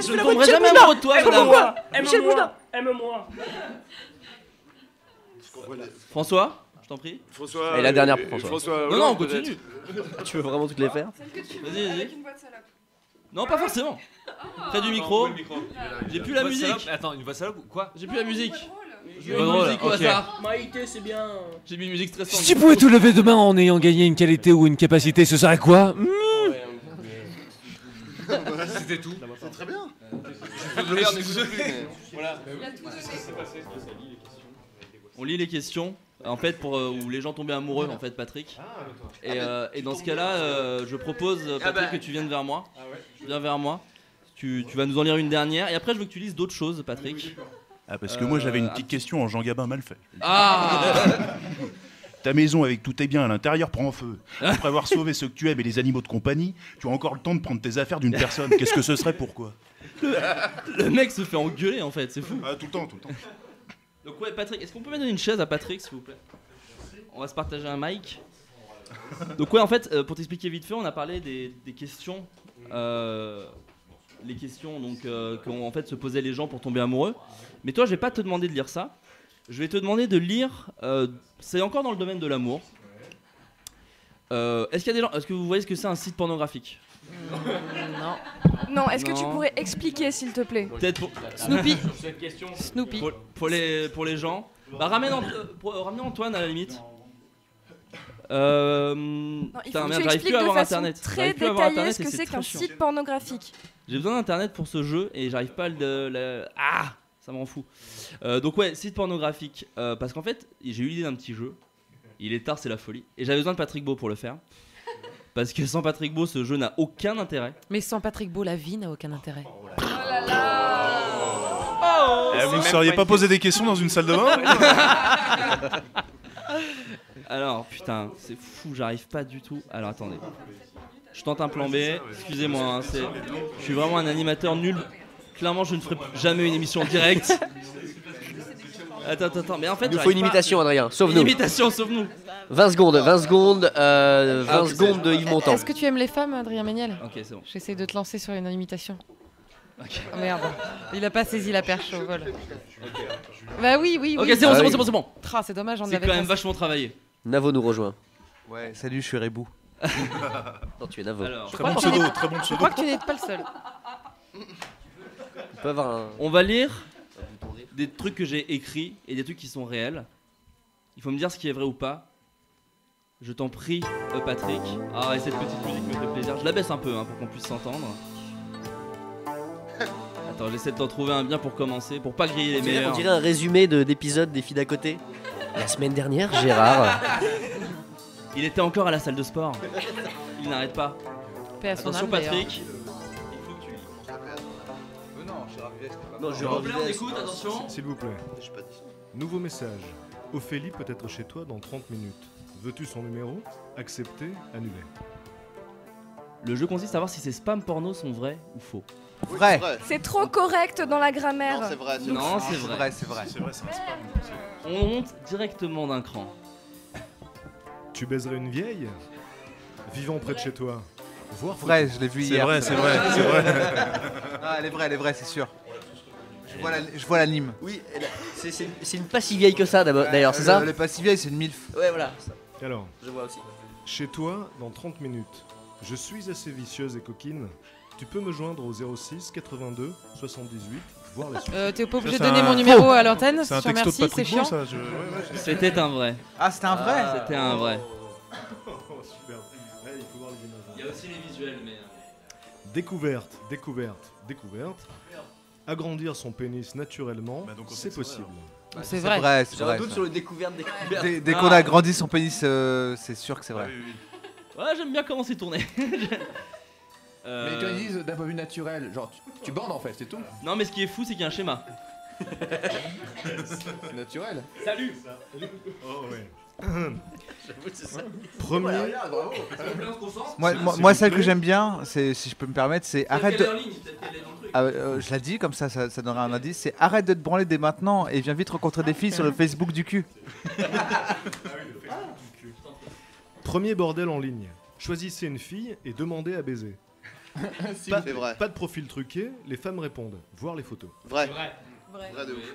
Je ne tomberai jamais amoureux de toi, madame. Aime-moi. Aime-moi. François, je t'en prie. François. Et la dernière pour François. Non, on continue. Tu veux vraiment toutes les faire? Vas-y. Non, pas forcément. Près du micro. J'ai plus la musique. Attends, une voix salope ou quoi? J'ai plus la musique. Je veux une musique au hasard. Maïté, c'est bien. J'ai mis une musique stressante. Si tu pouvais te lever demain en ayant gagné une qualité ou une capacité, ce serait quoi? C'était tout. C'est très bien. Voilà. On lit les questions. En fait, pour où les gens tombaient amoureux, en fait, Patrick. Et dans ce cas-là, je propose, Patrick, que tu viennes vers moi. Viens vers moi. Tu vas nous en lire une dernière. Et après, je veux que tu lises d'autres choses, Patrick. Ah, parce que moi j'avais une petite question en Jean Gabin mal fait. Ah. Ta maison avec tous tes biens à l'intérieur prend feu. Après avoir sauvé ceux que tu aimes et les animaux de compagnie, tu as encore le temps de prendre tes affaires d'une personne. Qu'est-ce que ce serait, pourquoi? Le mec se fait engueuler, en fait, c'est fou. Ah, tout le temps. Donc ouais, Patrick, est-ce qu'on peut me donner une chaise à Patrick, s'il vous plaît? On va se partager un mic. Donc ouais, en fait, pour t'expliquer vite fait, on a parlé des questions, les questions donc qu'ont en fait se posaient les gens pour tomber amoureux. Mais toi, je vais pas te demander de lire ça. Je vais te demander de lire. C'est encore dans le domaine de l'amour. Est-ce qu'il y a des gens? Est-ce que vous voyez ce que c'est un site pornographique? Non. Non, est-ce que tu pourrais expliquer, s'il te plaît? Peut-être pour Snoopy. Cette question. Snoopy. Pour les gens. Bah ramenez Antoine à la limite. Il faut que tu expliques de façon très détaillée ce que c'est qu'un site pornographique. J'ai besoin d'internet pour ce jeu et j'arrive pas à le... Ah, ça m'en fout. Donc ouais, site pornographique. Parce qu'en fait, j'ai eu l'idée d'un petit jeu. Il est tard, c'est la folie. Et j'avais besoin de Patrick Beau pour le faire. Parce que sans Patrick Beau, ce jeu n'a aucun intérêt. Mais sans Patrick Beau, la vie n'a aucun intérêt. Oh là là. Vous ne seriez pas posé des questions dans une salle de bain? Alors, putain, c'est fou, j'arrive pas du tout. Alors, attendez. Je tente un plan B. Excusez-moi, hein, je suis vraiment un animateur nul. Clairement, je ne ferai jamais une émission en direct. Attends, mais en fait. Il nous faut une imitation, Adrien, sauve-nous. Une imitation, sauve-nous. 20 secondes de Yves Montand. Est-ce que tu aimes les femmes, Adrien Méniel? Ok, c'est bon. J'essaie de te lancer sur une imitation. Oh merde, il a pas saisi la perche au vol. Bah oui. Ok, c'est bon. C'est dommage, on C'est quand même vachement travaillé. Navo nous rejoint. Ouais, salut, je suis Rebou. Non, tu es Navo. Très bon pseudo. Je crois que tu n'es pas le seul. On va lire des trucs que j'ai écrits et des trucs qui sont réels. Il faut me dire ce qui est vrai ou pas. Je t'en prie, Patrick. Ah, et cette petite musique me fait plaisir. Je la baisse un peu pour qu'on puisse s'entendre. Attends, j'essaie de t'en trouver un bien pour commencer, pour pas griller les meilleurs. On dirait un résumé d'épisodes des filles d'à côté. La semaine dernière, Gérard. Il était encore à la salle de sport. Il n'arrête pas. Attention, Patrick. Non, je on écoute, attention. S'il vous plaît. Nouveau message. Ophélie peut être chez toi dans 30 minutes. Veux-tu son numéro? Accepter, annuler. Le jeu consiste à voir si ces spams porno sont vrais ou faux. Vrai. C'est trop correct dans la grammaire. Non, c'est vrai. Non, c'est vrai. C'est vrai. C'est un spam. On monte directement d'un cran. Tu baiserais une vieille vivant près de chez toi? Voir Vrai, je l'ai vu hier. C'est vrai. Ah, elle est vraie, c'est sûr. Je vois l'anime. Oui, c'est une pas si vieille que ça d'ailleurs, c'est ça? Elle est pas si vieille, c'est une milf. Ouais, voilà. Alors, je vois aussi. Chez toi, dans 30 minutes. Je suis assez vicieuse et coquine. Tu peux me joindre au 06 82 78, voir la suite. T'es pas obligé de donner mon numéro à l'antenne. C'est un sur texto de merci, Patrick c'est chiant. Beau, ça. C'était un vrai. Ah, c'était un vrai. C'était un vrai. Oh, super. Ouais, il faut voir les images. Il y a aussi les visuels, mais. Découverte. Agrandir son pénis naturellement, c'est possible. C'est vrai. J'ai un doute sur le découverte. Dès qu'on a grandi son pénis, c'est sûr que c'est vrai. Ouais, j'aime bien comment c'est tourné. Mais quand ils disent d'un point de vue naturel, genre tu bandes en fait, c'est tout. Non, mais ce qui est fou, c'est qu'il y a un schéma. C'est naturel. Salut. Oh ouais. C'est ça. Premier. Moi, celle que j'aime bien, c'est, si je peux me permettre, c'est arrête de. Je l'ai dit comme ça donnerait un indice. C'est arrête de te branler dès maintenant et viens vite rencontrer des filles sur le Facebook du cul. Premier bordel en ligne. Choisissez une fille et demandez à baiser. Si, c'est vrai. Pas de profil truqué, les femmes répondent. Voir les photos. Vrai. Vrai de ouf.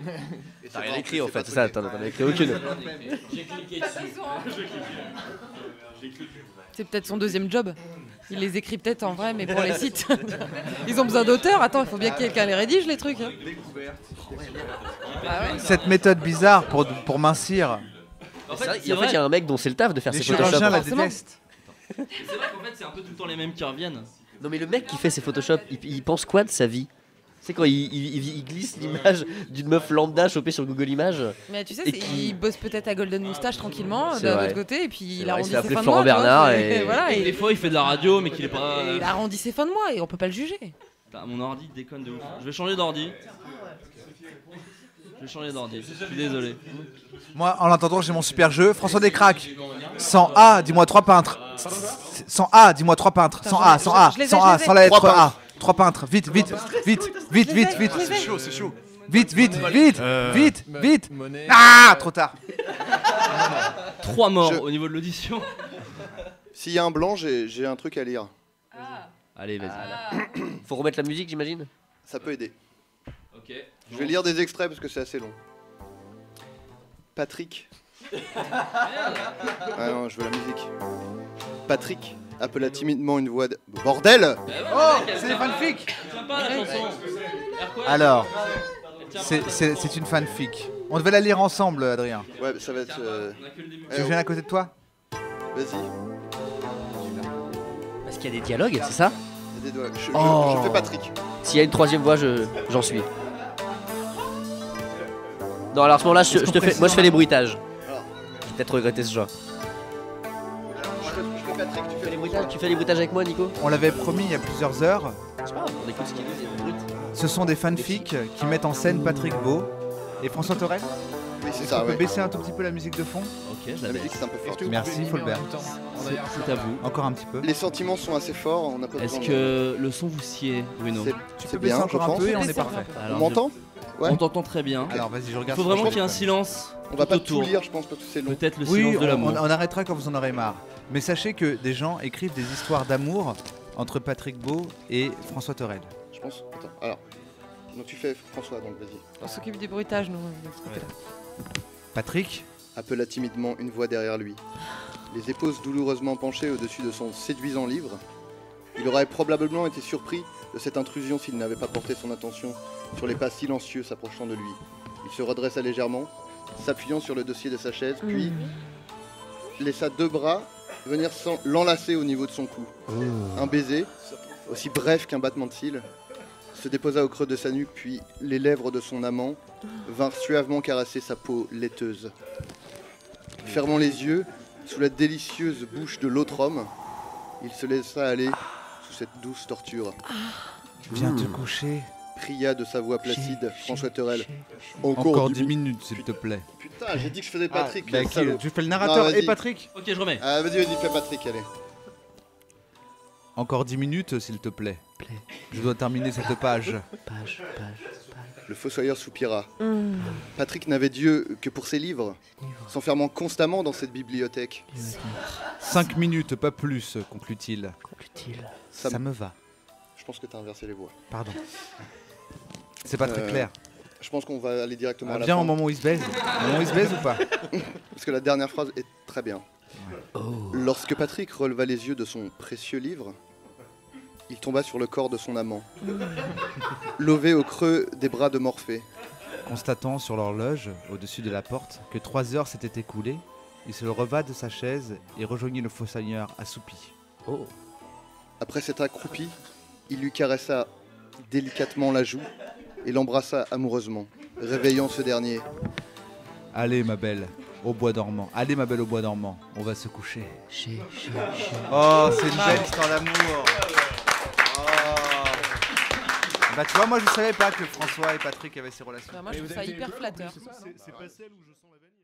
T'as rien écrit en fait, c'est ça, t'en as écrit aucune. J'ai cliqué dessus. C'est peut-être son deuxième job. Il les écrit peut-être en vrai, mais pour les sites. Ils ont besoin d'auteurs. Attends, il faut bien que quelqu'un les rédige, les trucs. Cette méthode bizarre pour mincir. En fait, il y a un mec dont c'est le taf de faire ses Photoshop. Les chirurgiens la détestent. C'est vrai qu'en fait, c'est un peu tout le temps les mêmes qui reviennent. Non, mais le mec qui fait ses Photoshop, il pense quoi de sa vie? C'est quand il glisse l'image d'une meuf lambda chopée sur Google Images. Mais tu sais, il bosse peut-être à Golden Moustache tranquillement de l'autre côté, et puis il arrondit ses fins de mois. Florent Bernard et voilà. Et des fois, il fait de la radio, mais qu'il est pas. Il arrondit ses fins de mois et on peut pas le juger. Putain, mon ordi déconne de ouf. Je vais changer d'ordi. Je suis désolé. Moi, en l'entendant, j'ai mon super jeu. François Descraques. 100 A, dis-moi 3 peintres. 100 A, dis-moi 3 peintres. 100 A, 100 A, 100 A, sans la lettre A. 3 peintres. Vite. C'est chaud. Vite. Ah, trop tard. 3 morts au niveau de l'audition. S'il y a un blanc, j'ai un truc à lire. Allez, vas-y. Faut remettre la musique, j'imagine. Ça peut aider. Ok. Je vais lire des extraits parce que c'est assez long. Patrick. Ah non, je veux la musique. Patrick appela timidement une voix de... Bordel! Oh, c'est des fanfics! Alors, c'est une fanfic. On devait la lire ensemble, Adrien. Ouais, ça va être... Tu viens à côté de toi? Vas-y. Parce qu'il y a des dialogues, c'est ça? Il y a des dialogues. Je fais Patrick. S'il y a une troisième voix, j'en suis. Non, alors à ce moment-là, moi je fais les bruitages. J'ai peut-être regretté ce choix. Tu fais les bruitages avec moi, Nico? On l'avait promis il y a plusieurs heures. C'est pas grave, on écoute ce qu'il dit, c'est brut. Ce sont des fanfics qui mettent en scène Patrick Beau et François Torel. Oui, c'est ça. On peut baisser un tout petit peu la musique de fond? Ok, la musique c'est un peu fort. Merci, Folbert. C'est à vous. Encore un petit peu. Les sentiments sont assez forts, on n'a pas besoin. Est-ce que le son vous sied, Bruno? Tu peux baisser encore un peu et on est parfait. On m'entend? On t'entend très bien. Alors vas-y, je regarde. Faut vraiment sur- qu'il y ait un silence. On va pas tout autour. tout lire, je pense, parce que c'est long. Peut-être le Oui, silence de l'amour. on arrêtera quand vous en aurez marre. Mais sachez que des gens écrivent des histoires d'amour entre Patrick Beau et François Torel. Je pense. Attends, alors. Donc tu fais François, donc vas-y. On s'occupe du bruitage, nous, de ce côté-là. Patrick appela timidement une voix derrière lui. Les épaules douloureusement penchées au-dessus de son séduisant livre, il aurait probablement été surpris de cette intrusion s'il n'avait pas porté son attention sur les pas silencieux s'approchant de lui. Il se redressa légèrement, s'appuyant sur le dossier de sa chaise, puis laissa deux bras venir l'enlacer au niveau de son cou. Un baiser, aussi bref qu'un battement de cils, se déposa au creux de sa nuque, puis les lèvres de son amant vinrent suavement caresser sa peau laiteuse. Fermant les yeux, sous la délicieuse bouche de l'autre homme, il se laissa aller sous cette douce torture. Viens te coucher. Pria de sa voix placide François Torel. Encore 10 minutes, s'il te plaît. Putain, j'ai dit que je faisais Patrick. Bah, salaud. tu fais le narrateur et Patrick. Ok, je remets. Ah, vas-y, fais Patrick, allez. Encore 10 minutes, s'il te plaît. Je dois terminer cette page. Le fossoyeur soupira. Patrick n'avait Dieu que pour ses livres, s'enfermant constamment dans cette bibliothèque. 5 minutes, pas plus, conclut-il. Ça me va. Je pense que t'as inversé les voix. Pardon. C'est pas très clair. Je pense qu'on va aller directement à la Viens fin. au moment où il se baise. Au moment où il se baise ou pas? Parce que la dernière phrase est très bien. Lorsque Patrick releva les yeux de son précieux livre, il tomba sur le corps de son amant, lové au creux des bras de Morphée. Constatant sur l'horloge, au-dessus de la porte, que 3 heures s'étaient écoulées, il se reva de sa chaise et rejoignit le fossoyeur assoupi. Après s'être accroupi, il lui caressa délicatement la joue et l'embrassa amoureusement, réveillant ce dernier. Allez ma belle, au bois dormant. Allez ma belle au bois dormant, on va se coucher. Oh, c'est une belle histoire d'amour. Bah tu vois, moi je savais pas que François et Patrick avaient ces relations. Moi je trouve ça hyper flatteur. C'est pas celle où je sens la vanille.